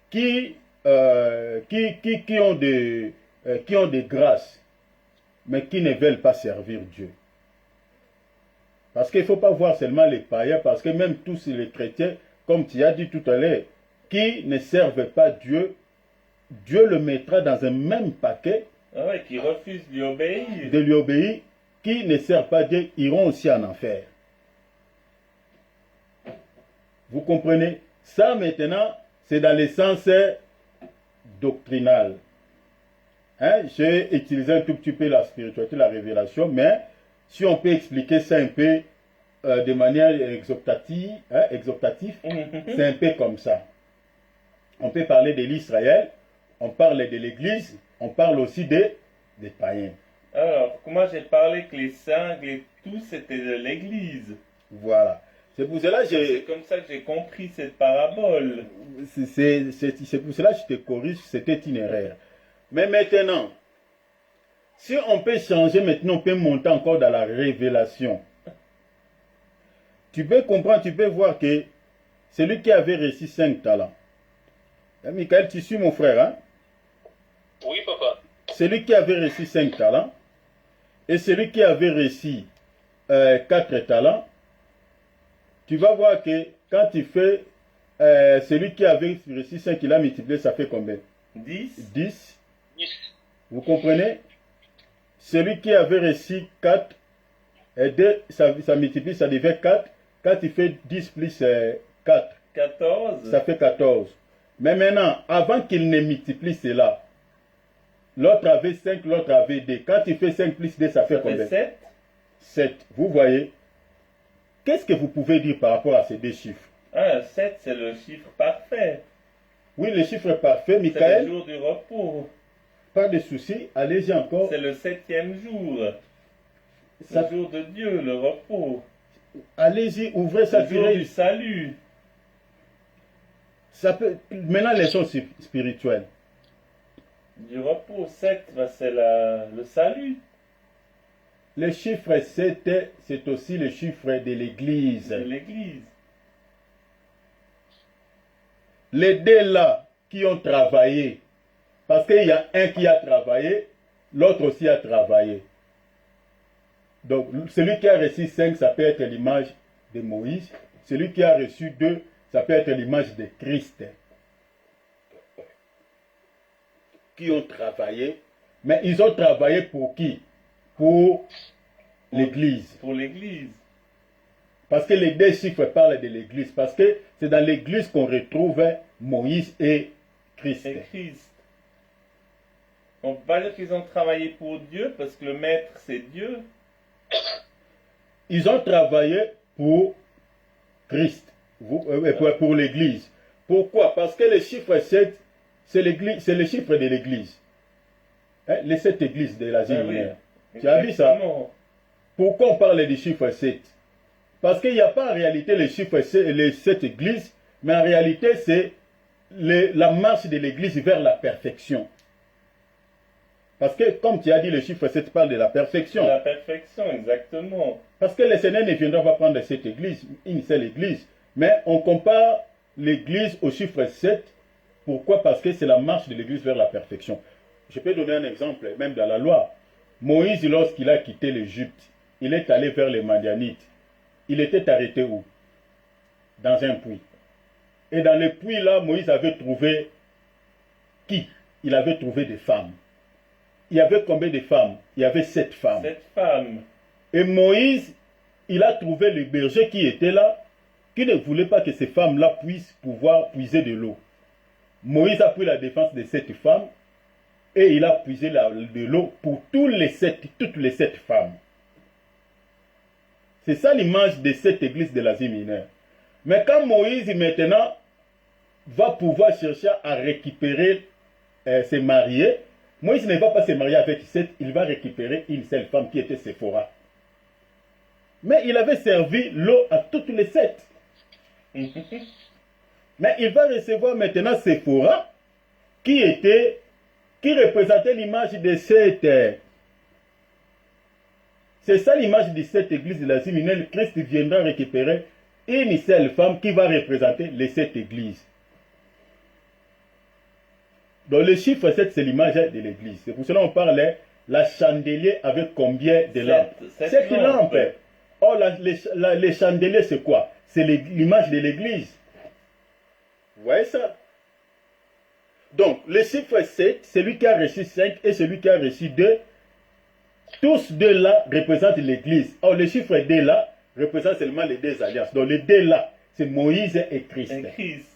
qui ont des grâces, mais qui ne veulent pas servir Dieu. Parce qu'il ne faut pas voir seulement les païens, parce que même tous les chrétiens, comme tu as dit tout à l'heure, qui ne servent pas Dieu, Dieu le mettra dans un même paquet. Ah ouais, qui refusent de lui obéir. De lui obéir, qui ne servent pas Dieu, iront aussi en enfer. Vous comprenez? Ça maintenant, c'est dans le sens doctrinal. Hein? J'ai utilisé un tout petit peu la spiritualité, la révélation, mais si on peut expliquer ça un peu de manière exhortative, c'est un peu comme ça. On peut parler de l'Israël, on parle de l'Église, on parle aussi des païens. Alors, comment j'ai parlé que les saints, tout c'était de l'Église. Voilà. C'est pour cela que C'est comme ça que j'ai compris cette parabole. c'est pour cela que je te corrige, c'était itinéraire. Mais maintenant, si on peut changer maintenant, on peut monter encore dans la révélation. Tu peux comprendre, tu peux voir que celui qui avait reçu 5 talents. Michael, tu suis mon frère, hein? Oui, papa. Celui qui avait reçu 5 talents et celui qui avait reçu 4 talents, tu vas voir que quand tu fais celui qui avait reçu 5, il a multiplié, ça fait combien? 10. 10. 10. Vous comprenez? Celui qui avait reçu 4 et 2, ça multiplie, ça devient 4. Quand tu fais 10 plus 4, 14. ça fait 14. Mais maintenant, avant qu'il ne multiplie cela, l'autre avait 5, l'autre avait 2. Quand tu fais 5 plus 2, ça fait combien? 7. 7. Vous voyez? Qu'est-ce que vous pouvez dire par rapport à ces deux chiffres? Ah, 7, c'est le chiffre parfait. Oui, le chiffre est parfait, C'est le Michael. jour du repos. Pas de souci, allez-y encore. C'est le 7e jour. Ça- Le jour de Dieu, le repos. Allez-y, ouvrez ça. Le jour du salut. Ça peut... Maintenant, les choses spirituelles. Du repos, 7, c'est le salut. Le chiffre 7, c'est aussi le chiffre de l'Église. De l'Église. Les deux là qui ont travaillé, parce qu'il y a un qui a travaillé, l'autre aussi a travaillé. Donc, celui qui a reçu 5, ça peut être l'image de Moïse. Celui qui a reçu 2, ça peut être l'image de Christ. Qui ont travaillé, mais ils ont travaillé pour qui? Pour l'Église. Pour l'Église. Parce que les deux chiffres parlent de l'Église. Parce que c'est dans l'Église qu'on retrouve Moïse et Christ. Et Christ. On ne peut pas dire qu'ils ont travaillé pour Dieu, parce que le maître, c'est Dieu. Ils ont travaillé pour Christ, pour l'Église. Pourquoi? Parce que le chiffre 7, c'est le chiffre de l'Église. Hein, les 7 églises de l'Asie mineure. Tu as vu ça? Exactement. Pourquoi on parle du chiffre 7? Parce qu'il n'y a pas en réalité le chiffre 7, les 7 églises, mais en réalité c'est la marche de l'église vers la perfection. Parce que, comme tu as dit, le chiffre 7 parle de la perfection. La perfection, exactement. Parce que le Seigneur ne viendra pas prendre cette église, une seule église. Mais on compare l'église au chiffre 7. Pourquoi? Parce que c'est la marche de l'église vers la perfection. Je peux donner un exemple, même dans la loi. Moïse, lorsqu'il a quitté l'Égypte, il est allé vers les Madianites. Il était arrêté où? Dans un puits. Et dans le puits là, Moïse avait trouvé qui? Il avait trouvé des femmes. Il y avait combien de femmes? Il y avait 7 femmes. 7 femmes. Et Moïse, il a trouvé le berger qui était là, qui ne voulait pas que ces femmes-là puissent pouvoir puiser de l'eau. Moïse a pris la défense de 7 femmes et il a puisé de l'eau pour toutes les 7 femmes. C'est ça l'image de cette église de l'Asie mineure. Mais quand Moïse maintenant va pouvoir chercher à récupérer ses mariés, Moïse ne va pas se marier avec 7, il va récupérer une seule femme qui était Séphora. Mais il avait servi l'eau à toutes les 7. Mais il va recevoir maintenant Séphora qui représentait l'image de cette. C'est ça l'image de cette église de l'Asie mineure. Christ viendra récupérer une seule femme qui va représenter les 7 églises. Donc le chiffre 7, c'est l'image de l'église. C'est pour cela qu'on parle la chandelier avec combien de lampes? 7 lampes. Or, les chandeliers, c'est quoi? C'est l'image de l'église. Vous voyez ça? Donc, le chiffre 7, celui qui a reçu 5 et celui qui a reçu 2, tous deux là représentent l'église. Or, le chiffre 2 là représente seulement les 2 alliances. Donc, les 2 là, c'est Moïse et Christ. Et Christ.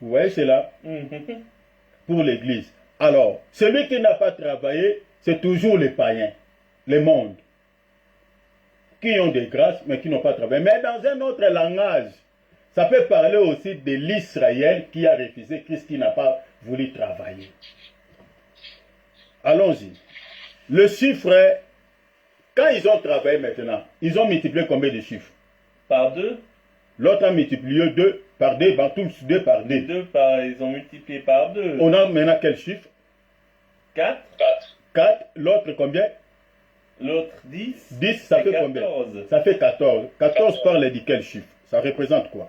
Vous voyez cela? Pour l'église. Alors, celui qui n'a pas travaillé, c'est toujours les païens, le monde, qui ont des grâces, mais qui n'ont pas travaillé. Mais dans un autre langage, Ça peut parler aussi de l'Israël qui a refusé Christ, qui n'a pas voulu travailler. Allons-y. Le chiffre, quand ils ont travaillé maintenant, ils ont multiplié combien de chiffres? Par 2. L'autre a multiplié 2 par 2, ben, tous 2 par 2. Ils ont multiplié par 2. On a maintenant quel chiffre? 4. 4. L'autre combien? L'autre 10. 10, ça fait 14. combien? Ça fait 14. 14 parle de quel chiffre? Ça représente quoi?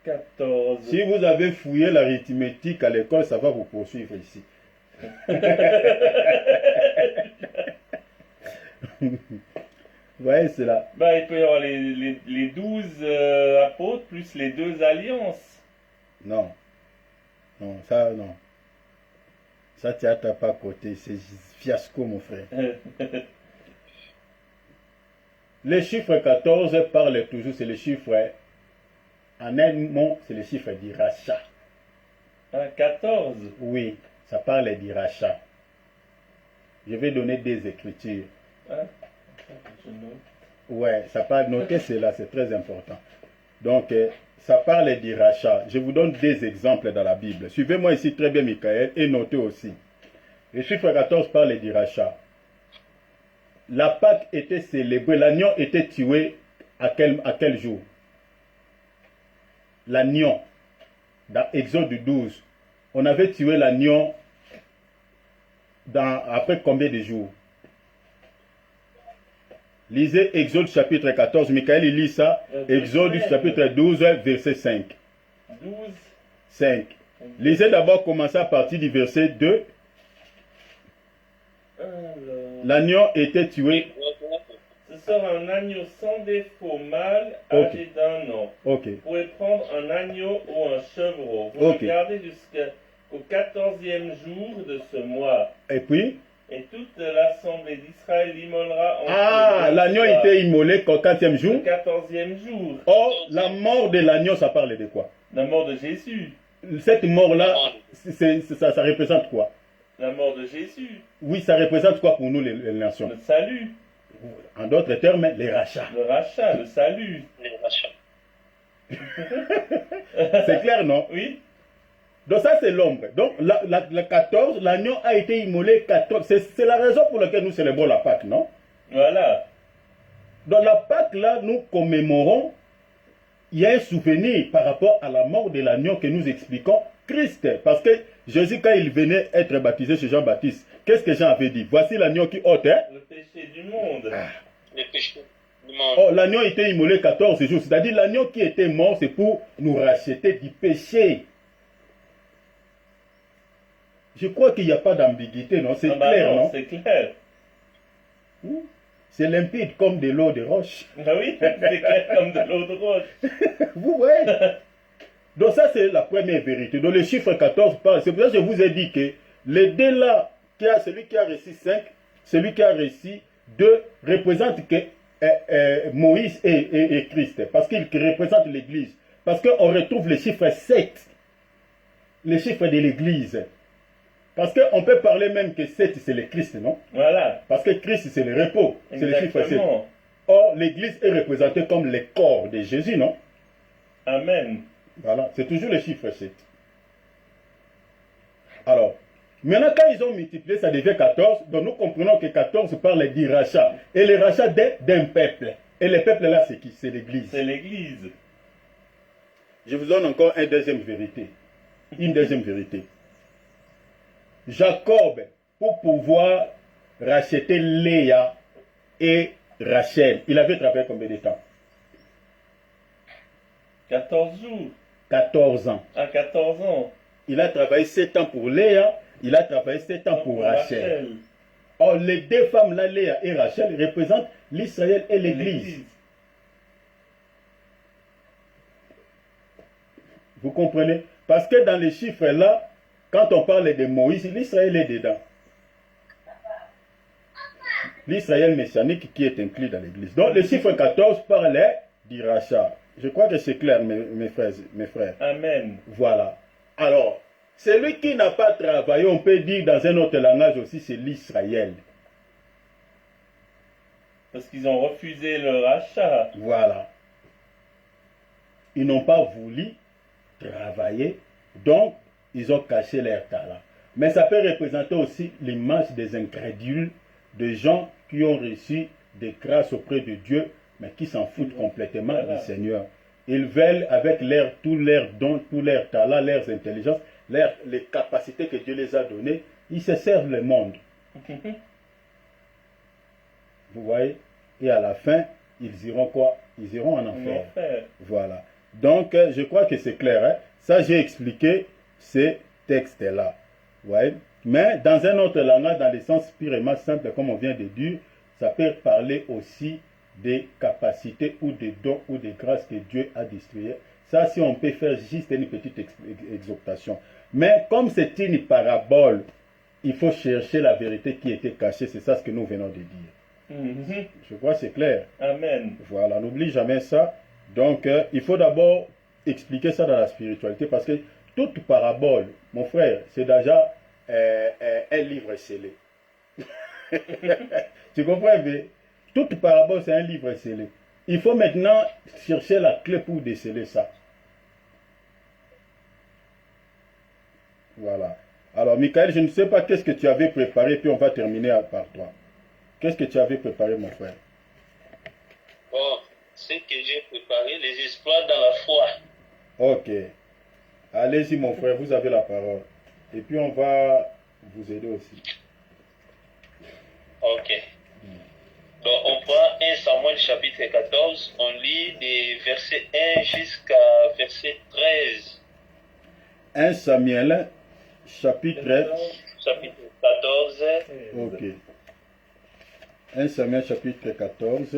14. Si vous avez fouillé l'arithmétique à l'école, ça va vous poursuivre ici. Vous voyez cela? Bah, il peut y avoir les 12 apôtres plus les 2 alliances. Non. Non, ça, non. Ça, tu n'as pas côté. C'est fiasco, mon frère. Le chiffre 14 parle toujours, c'est le chiffre, en un mot, c'est le chiffre du rachat. 14. Oui, ça parle du rachat. Je vais donner des écritures. Ouais, ça parle, notez cela, c'est très important. Donc, ça parle du rachat. Je vous donne des exemples dans la Bible. Suivez-moi ici très bien, Michael, et notez aussi. Le chiffre 14 parle du rachat. La Pâque était célébrée, l'agneau était tué à quel jour? L'agneau, dans Exode 12, on avait tué l'agneau après combien de jours? Lisez Exode chapitre 14, Michael il lit ça, Exode chapitre 12, verset 5. 12. 5. Lisez d'abord, commencez à partir du verset 2. L'agneau était tué. Ce sera un agneau sans défaut mâle, âgé d'un an. Ok. Vous pouvez prendre un agneau ou un chevreau. Vous regardez jusqu'au 14e jour de ce mois. Et puis? Et toute l'assemblée d'Israël l'immolera en Ah, l'agneau était immolé qu'au 4e jour? Le 14e jour. Or, la mort de l'agneau, ça parle de quoi? La mort de Jésus. Cette mort-là, ça représente quoi? La mort de Jésus. Oui, ça représente quoi pour nous, les nations? Le salut. En d'autres termes, les rachats. Le rachat, le salut. Les rachats. C'est clair, non? Oui. Donc ça, c'est l'ombre. Donc, la 14, l'agneau a été immolé 14. C'est la raison pour laquelle nous célébrons la Pâque, non? Voilà. Dans la Pâque, là, nous commémorons, il y a un souvenir par rapport à la mort de l'agneau que nous expliquons Christ. Parce que Jésus, quand il venait être baptisé chez Jean-Baptiste, qu'est-ce que Jean avait dit? Voici l'agneau qui ôte, hein? Le péché du monde. Les péchés du monde. Oh, l'agneau était immolé 14 jours. C'est-à-dire l'agneau qui était mort, c'est pour nous racheter du péché. Je crois qu'il n'y a pas d'ambiguïté, non? C'est clair, non? C'est clair. C'est limpide comme de l'eau de roche. Ah oui, c'est clair comme de l'eau de roche. Vous voyez? Donc ça, c'est la première vérité. Donc le chiffre 14 parle. C'est pour ça que je vous ai dit que les deux là, celui qui a reçu 5, celui qui a reçu 2, représente que Moïse et Christ. Parce qu'il représente l'Église. Parce qu'on retrouve le chiffre 7. Le chiffre de l'Église. Parce qu'on peut parler même que 7 c'est le Christ, non? Voilà. Parce que Christ c'est le repos. C'est le chiffre 7. Exactement. Or, l'Église est représentée comme le corps de Jésus, non? Amen. Voilà, c'est toujours le chiffre 7. Alors, maintenant quand ils ont multiplié, ça devient 14. Donc nous comprenons que 14 parle du rachat. Et le rachat d'un peuple. Et le peuple là, c'est qui? C'est l'Église. C'est l'Église. Je vous donne encore une deuxième vérité. Une deuxième vérité. Jacob, pour pouvoir racheter Léa et Rachel, il avait travaillé combien de temps? 14 jours. 14 ans. À 14 ans. Il a travaillé 7 ans pour Léa, il a travaillé 7 ans pour Rachel. Or, les deux femmes là, Léa et Rachel, représentent l'Israël et l'Église. Vous comprenez? Parce que dans les chiffres là, quand on parle de Moïse, l'Israël est dedans. L'Israël messianique qui est inclus dans l'Église. Donc le chiffre 14 parle du rachat. Je crois que c'est clair, mes frères. Amen. Voilà. Alors, celui qui n'a pas travaillé, on peut dire dans un autre langage aussi, c'est l'Israël. Parce qu'ils ont refusé le rachat. Voilà. Ils n'ont pas voulu travailler, donc ils ont caché leur talent. Mais ça peut représenter aussi l'image des incrédules, des gens qui ont reçu des grâces auprès de Dieu, mais qui s'en foutent complètement du Seigneur. Ils veulent, avec tous leurs dons, tous leurs talents, leurs intelligences, les capacités que Dieu les a données, ils se servent le monde. Vous voyez? Et à la fin, ils iront quoi? Ils iront en enfer. Voilà. Donc, je crois que c'est clair. Hein? Ça, j'ai expliqué ces textes-là. Vous voyez? Mais dans un autre langage, dans le sens purement simple, comme on vient de dire, ça peut parler aussi des capacités ou des dons ou des grâces que Dieu a distribuées. Ça, si on peut faire juste une petite exhortation. Mais comme c'est une parabole, il faut chercher la vérité qui était cachée. C'est ça ce que nous venons de dire. Je crois que c'est clair. Amen. Voilà, n'oublie jamais ça. Donc, il faut d'abord expliquer ça dans la spiritualité parce que toute parabole, mon frère, c'est déjà un livre scellé. Tu comprends bien? Toute parabole, c'est un livre scellé. Il faut maintenant chercher la clé pour déceler ça. Voilà. Alors, Michael, je ne sais pas qu'est-ce que tu avais préparé, puis on va terminer par toi. Qu'est-ce que tu avais préparé, mon frère? Bon, ce que j'ai préparé, les exploits dans la foi. Ok. Allez-y, mon frère, vous avez la parole. Et puis, on va vous aider aussi. Ok. Donc, on prend 1 Samuel chapitre 14, on lit des versets 1 jusqu'à verset 13. 1 Samuel, chapitre 14. Ok. 1 Samuel, chapitre 14.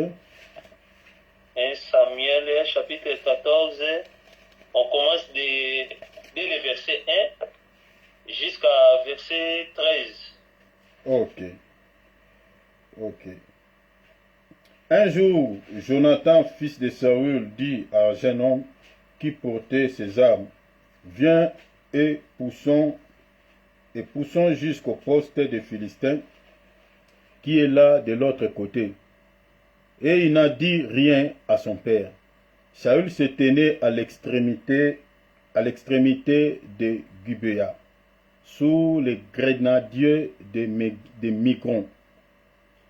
1 Samuel chapitre 14. On commence dès le verset 1 jusqu'à verset 13. Ok. Ok. Un jour, Jonathan, fils de Saül, dit à un jeune homme qui portait ses armes, viens et poussons jusqu'au poste des Philistins qui est là de l'autre côté. Et il n'a dit rien à son père. Saül se tenait à l'extrémité de Gibéa, sous les grenadiers de Migron.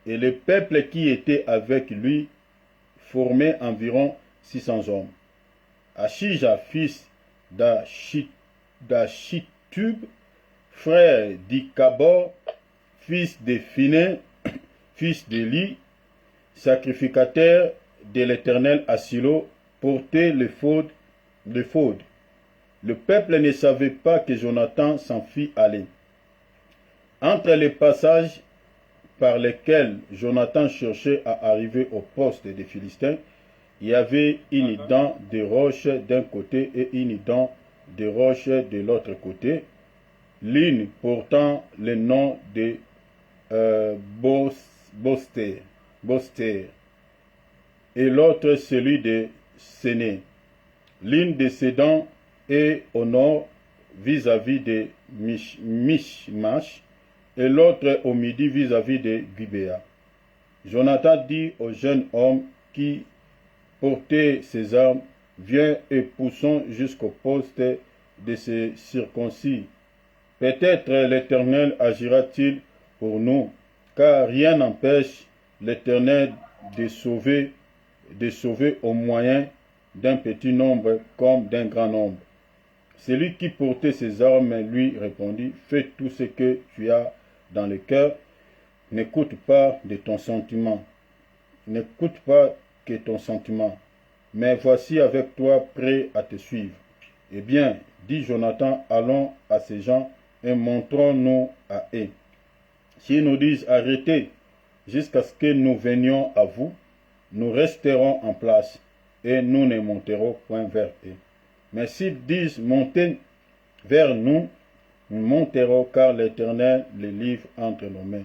Et le peuple qui était avec lui formait environ 600 hommes. Achija, fils d'Achitub, frère d'Ikabor, fils de Phiné, fils d'Éli, sacrificateur de l'Éternel à Silo, portait le faud. Le peuple ne savait pas que Jonathan s'en fit aller. Entre les passages par lesquels Jonathan cherchait à arriver au poste des Philistins, il y avait une dent de roche d'un côté et une dent de roche de l'autre côté, l'une portant le nom de Boster, et l'autre celui de Séné. L'une de ces dents est au nord vis-à-vis de Michmash, et l'autre au midi vis-à-vis de Gibéa. Jonathan dit au jeune homme qui portait ses armes, viens et poussons jusqu'au poste de ces circoncis. Peut-être l'Éternel agira-t-il pour nous, car rien n'empêche l'Éternel de sauver au moyen d'un petit nombre comme d'un grand nombre. Celui qui portait ses armes lui répondit, fais tout ce que tu as dans le cœur, n'écoute pas de ton sentiment, n'écoute pas que ton sentiment, mais voici avec toi prêt à te suivre. Eh bien, dit Jonathan, allons à ces gens et montrons-nous à eux. S'ils nous disent arrêtez jusqu'à ce que nous venions à vous, nous resterons en place et nous ne monterons point vers eux. Mais s'ils disent montez vers nous, nous monterons car l'Éternel les livre entre nos mains.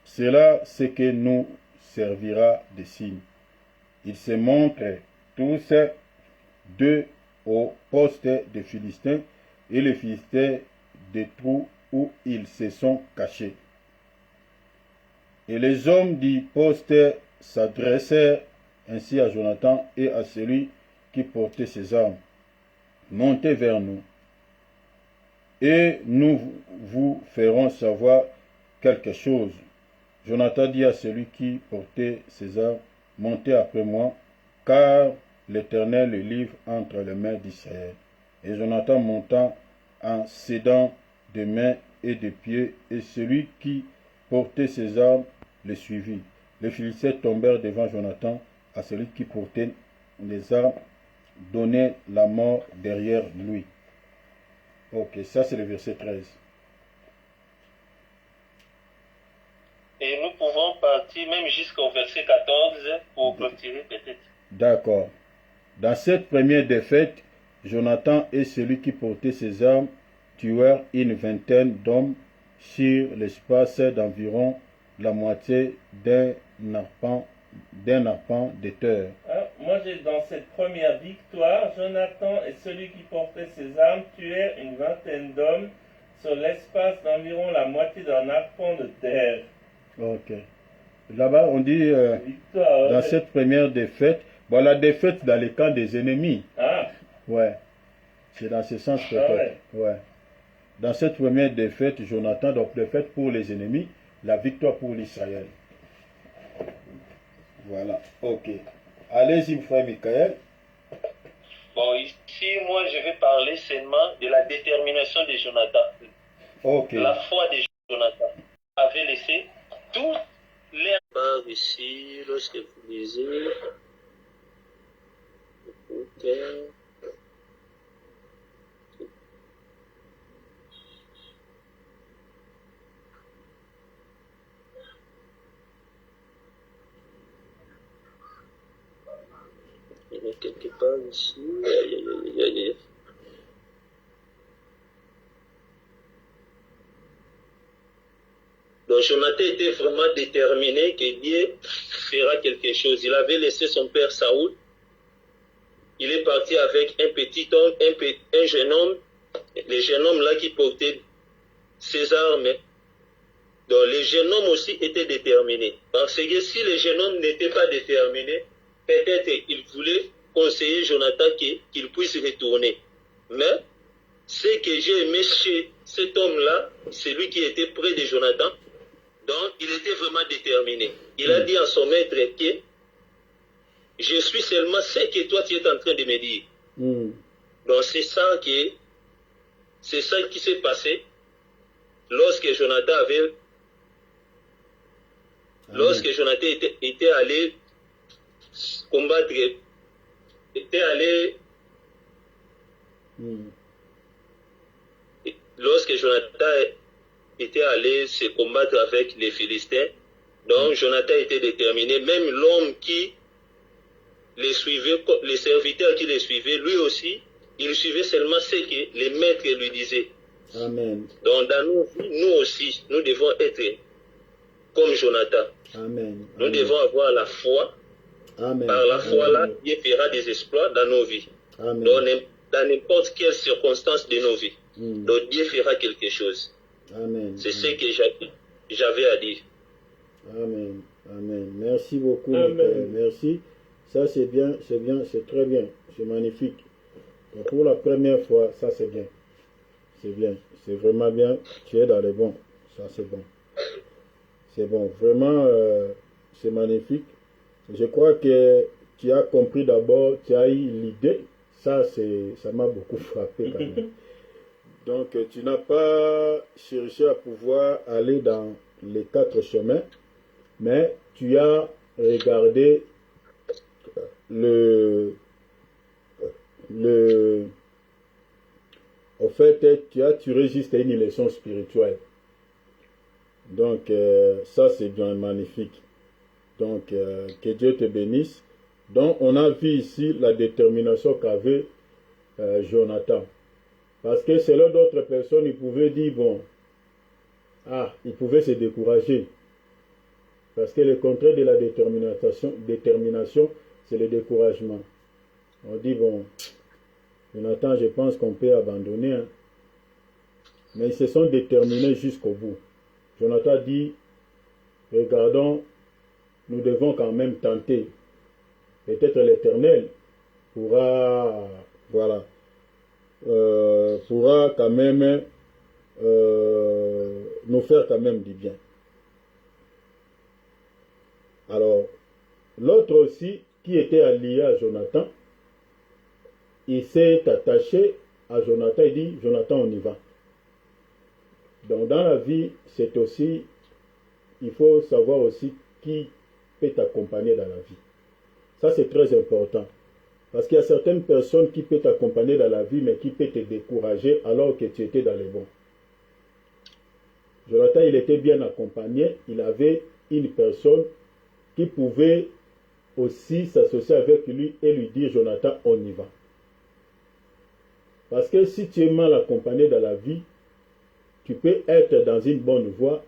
Cela, c'est que nous servira de signe. Ils se montrent tous deux au poste des Philistins et les Philistins des trous où ils se sont cachés. Et les hommes du poste s'adressèrent ainsi à Jonathan et à celui qui portait ses armes. Montez vers nous, et nous vous ferons savoir quelque chose. Jonathan dit à celui qui portait ses armes, montez après moi, car l'Éternel le livre entre les mains d'Israël. Et Jonathan monta en s'aidant de mains et de pieds, et celui qui portait ses armes le suivit. Les Philistins tombèrent devant Jonathan, à celui qui portait les armes donnait la mort derrière lui. Ok, ça c'est le verset 13. Et nous pouvons partir même jusqu'au verset 14 pour clôturer peut-être. D'accord. Dans cette première défaite, Jonathan et celui qui portait ses armes tuèrent une vingtaine d'hommes sur l'espace d'environ la moitié d'un arpent de terre. Moi, dans cette première victoire, Jonathan et celui qui portait ses armes tuèrent une vingtaine d'hommes sur l'espace d'environ la moitié d'un arpent de terre. Ok. Là-bas, on dit Victoire, dans ouais. cette première défaite, bon, la défaite dans les camps des ennemis. Ah, Ouais. C'est dans ce sens peut-être. Ouais. Dans cette première défaite, Jonathan, donc défaite pour les ennemis, la victoire pour l'Israël. Voilà. Ok. Allez-y, frère Michael. Bon, ici, moi, je vais parler seulement de la détermination de Jonathan. Ok. La foi de Jonathan avait laissé toutes les barres ici, lorsque vous lisez. Ok. Il y a quelque part ici. Aïe, aïe, aïe, aïe, aïe. Donc Jonathan était vraiment déterminé que Dieu fera quelque chose. Il avait laissé son père Saoul. Il est parti avec un petit homme, un jeune homme, le jeune homme là qui portait ses armes. Donc le jeune homme aussi était déterminé. Parce que si le jeune homme n'était pas déterminé, peut-être il voulait conseiller Jonathan qu'il puisse retourner. Mais ce que j'ai aimé chez cet homme-là, c'est lui qui était près de Jonathan. Donc il était vraiment déterminé. Il a dit à son maître que je suis seulement ce que toi tu es en train de me dire. Donc c'est ça qui s'est passé lorsque Jonathan était allé combattre, lorsque Jonathan était allé se combattre avec les Philistins, donc Jonathan était déterminé, même l'homme qui les suivait, les serviteurs qui les suivaient, lui aussi, il suivait seulement ce que les maîtres lui disaient. Amen. Donc dans nos vies, nous aussi, nous devons être comme Jonathan. Amen. Nous devons avoir la foi. Amen. Par la foi là, Dieu fera des exploits dans nos vies. Amen. Dans n'importe quelle circonstance de nos vies. Donc Dieu fera quelque chose. Amen. C'est ce que j'avais à dire. Amen. Amen. Merci beaucoup, Amen. Michael. Merci. Ça, c'est bien, c'est très bien. C'est magnifique. Donc, pour la première fois, ça, c'est bien. C'est bien. C'est vraiment bien. Tu es dans les bons. Ça, c'est bon. C'est bon. Vraiment, c'est magnifique. Je crois que tu as compris d'abord, tu as eu l'idée. Ça m'a beaucoup frappé quand même. Donc, tu n'as pas cherché à pouvoir aller dans les 4 chemins, mais tu as regardé au fait, tu as tiré juste une leçon spirituelle. Donc, ça, c'est bien magnifique. Donc, que Dieu te bénisse. Donc, on a vu ici la détermination qu'avait Jonathan. Parce que selon d'autres personnes, ils pouvaient dire, bon, ils pouvaient se décourager. Parce que le contraire de la détermination, c'est le découragement. On dit, bon, Jonathan, je pense qu'on peut abandonner. Hein. Mais ils se sont déterminés jusqu'au bout. Jonathan dit, regardons nous devons quand même tenter. Peut-être l'Éternel pourra, voilà, pourra quand même nous faire quand même du bien. Alors, l'autre aussi, qui était allié à Jonathan, il s'est attaché à Jonathan, il dit, Jonathan, on y va. Donc, dans la vie, c'est aussi, il faut savoir aussi qui peut t'accompagner dans la vie. Ça, c'est très important. Parce qu'il y a certaines personnes qui peuvent t'accompagner dans la vie, mais qui peuvent te décourager alors que tu étais dans les bons. Jonathan, il était bien accompagné. Il avait une personne qui pouvait aussi s'associer avec lui et lui dire, Jonathan, on y va. Parce que si tu es mal accompagné dans la vie, tu peux être dans une bonne voie,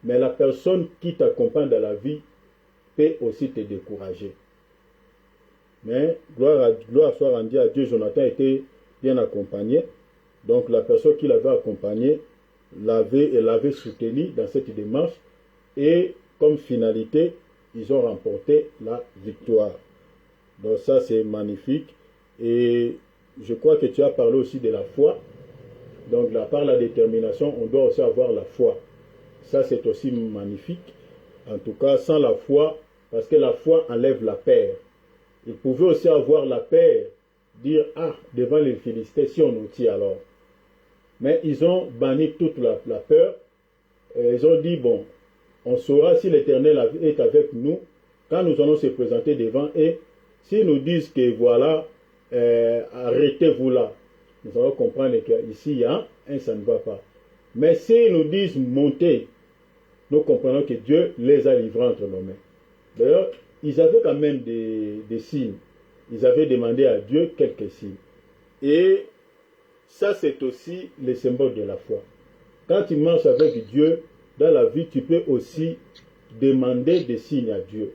mais la personne qui t'accompagne dans la vie peut aussi te décourager. Mais gloire soit rendue à Dieu, Jonathan était bien accompagné. Donc la personne qui l'avait accompagné l'avait soutenu dans cette démarche. Et comme finalité, ils ont remporté la victoire. Donc ça, c'est magnifique. Et je crois que tu as parlé aussi de la foi. Donc là, par la détermination, on doit aussi avoir la foi. Ça, c'est aussi magnifique. En tout cas, sans la foi, parce que la foi enlève la peur. Ils pouvaient aussi avoir la peur, dire, ah, devant les Philistins, si on nous tue alors. Mais ils ont banni toute la peur. Et ils ont dit, bon, on saura si l'Éternel est avec nous quand nous allons se présenter devant eux. S'ils nous disent que voilà, arrêtez-vous là, nous allons comprendre qu'ici il y a ça ne va pas. Mais s'ils nous disent montez, nous comprenons que Dieu les a livrés entre nos mains. D'ailleurs, ils avaient quand même des signes. Ils avaient demandé à Dieu quelques signes. Et ça, c'est aussi le symbole de la foi. Quand tu marches avec Dieu dans la vie, tu peux aussi demander des signes à Dieu.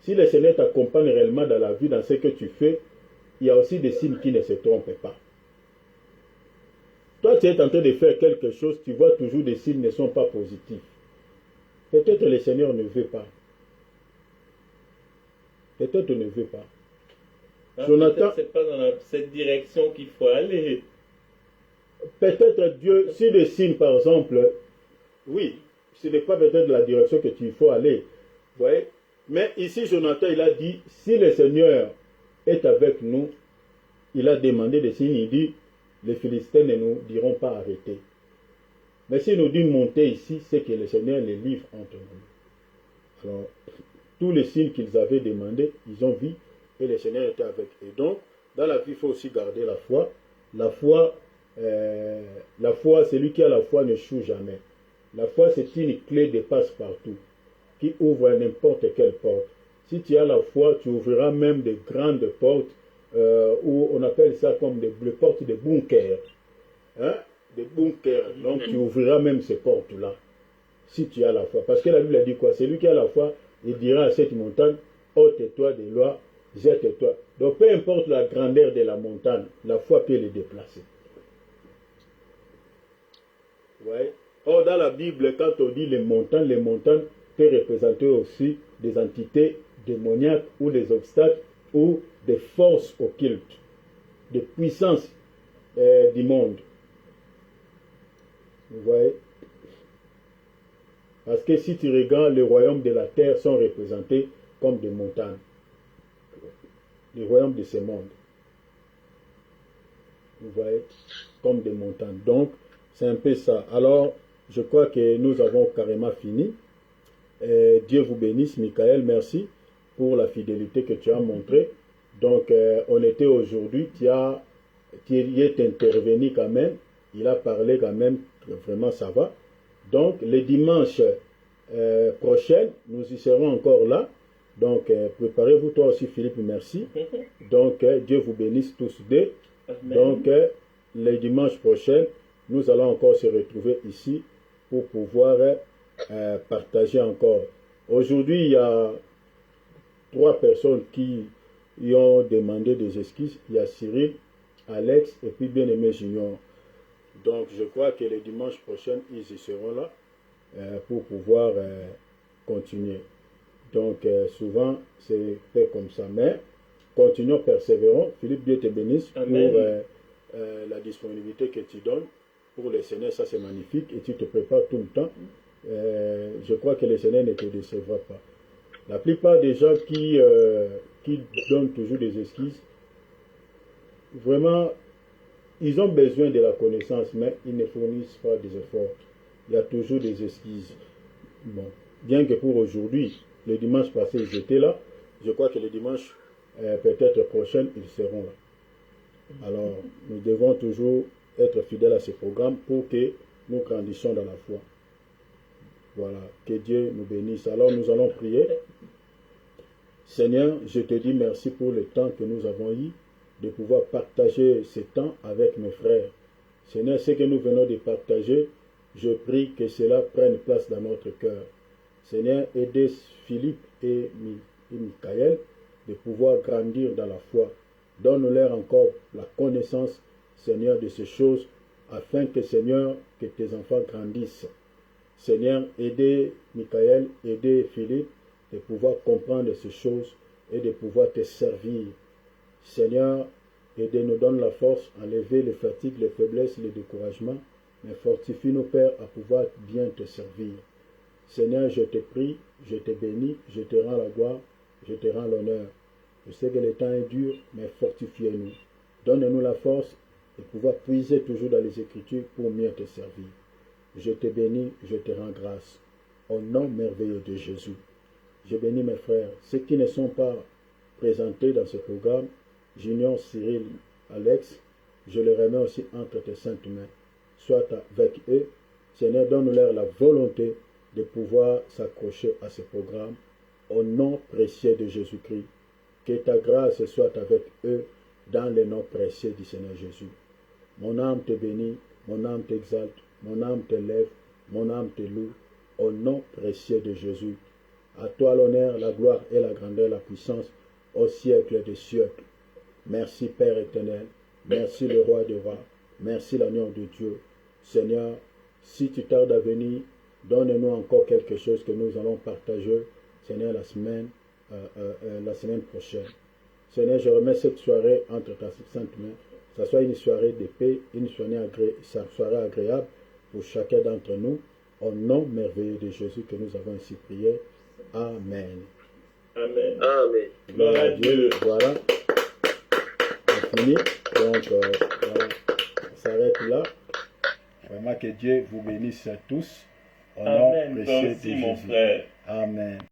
Si le Seigneur t'accompagne réellement dans la vie, dans ce que tu fais, il y a aussi des signes qui ne se trompent pas. Toi, tu es en train de faire quelque chose, tu vois toujours des signes ne sont pas positifs. Peut-être le Seigneur ne veut pas. Peut-être ne veut pas. Ah, Jonathan, c'est pas dans cette direction qu'il faut aller. Peut-être Dieu, si des signes par exemple, oui, ce n'est pas peut-être la direction que tu faut aller. Vous voyez? Mais ici, Jonathan, il a dit, si le Seigneur est avec nous, il a demandé des signes, il dit, les Philistins ne nous diront pas arrêter. Mais s'il nous dit monter ici, c'est que le Seigneur les livre entre nous. Alors, tous les signes qu'ils avaient demandés, ils ont vu et le Seigneur était avec eux. Et donc, dans la vie, il faut aussi garder la foi. La foi, celui qui a la foi ne choue jamais. La foi, c'est une clé de passe-partout qui ouvre n'importe quelle porte. Si tu as la foi, tu ouvriras même de grandes portes, où on appelle ça comme des portes de bunkers. Hein? Des bunkers. Donc tu ouvriras même ces portes-là, si tu as la foi. Parce que la Bible a dit quoi? Celui qui a la foi, il dira à cette montagne, ôte-toi des lois, jette-toi. Donc peu importe la grandeur de la montagne, la foi peut les déplacer. Ouais. Or, dans la Bible, quand on dit les montagnes peuvent représenter aussi des entités démoniaques ou des obstacles ou des forces occultes, des puissances du monde. Vous voyez? Parce que si tu regardes, les royaumes de la terre sont représentés comme des montagnes. Les royaumes de ce monde. Vous voyez? Comme des montagnes. Donc, c'est un peu ça. Alors, je crois que nous avons carrément fini. Dieu vous bénisse, Michael. Merci pour la fidélité que tu as montrée. Donc, on était aujourd'hui, tu es intervenu quand même. Il a parlé quand même, vraiment ça va. Donc, le dimanche prochain, nous y serons encore là. Donc, préparez-vous, toi aussi, Philippe, merci. Donc, Dieu vous bénisse tous deux. Amen. Donc, le dimanche prochain, nous allons encore se retrouver ici pour pouvoir partager encore. Aujourd'hui, il y a 3 personnes qui y ont demandé des excuses. Il y a Cyril, Alex et puis Bien-Aimé Junior. Donc, je crois que le dimanche prochain, ils y seront là pour pouvoir continuer. Donc, souvent, c'est fait comme ça. Mais, continuons, persévérons. Philippe, Dieu te bénisse Amen. pour la disponibilité que tu donnes. Pour les Seigneurs, ça c'est magnifique. Et tu te prépares tout le temps. Je crois que les Seigneurs ne te décevra pas. La plupart des gens qui donnent toujours des excuses, vraiment, ils ont besoin de la connaissance, mais ils ne fournissent pas des efforts. Il y a toujours des excuses. Bon, bien que pour aujourd'hui, le dimanche passé, ils étaient là. Je crois que le dimanche, peut-être prochain, ils seront là. Alors, nous devons toujours être fidèles à ce programme pour que nous grandissions dans la foi. Voilà, que Dieu nous bénisse. Alors, nous allons prier. Seigneur, je te dis merci pour le temps que nous avons eu de pouvoir partager ce temps avec mes frères. Seigneur, ce que nous venons de partager, je prie que cela prenne place dans notre cœur. Seigneur, aidez Philippe et Michael de pouvoir grandir dans la foi. Donne-leur encore la connaissance, Seigneur, de ces choses, afin que, Seigneur, que tes enfants grandissent. Seigneur, aidez Michael, aidez Philippe de pouvoir comprendre ces choses et de pouvoir te servir. Seigneur, aidez-nous, donne la force, enlevez les fatigues, les faiblesses, les découragements, mais fortifie-nous, Père, à pouvoir bien te servir. Seigneur, je te prie, je te bénis, je te rends la gloire, je te rends l'honneur. Je sais que le temps est dur, mais fortifiez-nous. Donne-nous la force de pouvoir puiser toujours dans les Écritures pour mieux te servir. Je te bénis, je te rends grâce. Au nom merveilleux de Jésus. Je bénis mes frères. Ceux qui ne sont pas présentés dans ce programme, Junior, Cyril, Alex, je les remets aussi entre tes saintes mains. Sois avec eux. Seigneur, donne-leur la volonté de pouvoir s'accrocher à ce programme. Au nom précieux de Jésus-Christ. Que ta grâce soit avec eux dans le nom précieux du Seigneur Jésus. Mon âme te bénit, mon âme t'exalte, mon âme te lève, mon âme te loue. Au nom précieux de Jésus. À toi l'honneur, la gloire et la grandeur, la puissance au siècle des siècles. Merci Père éternel. Merci le roi des rois. Merci l'agneau de Dieu. Seigneur, si tu tardes à venir, donne-nous encore quelque chose que nous allons partager, Seigneur, la semaine prochaine. Seigneur, je remets cette soirée entre ta sainte main. Que ce soit une soirée de paix, une soirée agréable pour chacun d'entre nous. Au nom merveilleux de Jésus que nous avons ainsi prié. Amen. Amen. Amen. Gloire à Dieu. Voilà. On finit. Donc, voilà. On s'arrête là. Vraiment que Dieu vous bénisse tous. Au nom Amen. Toi précieux aussi, de mon Jésus. frère. Amen.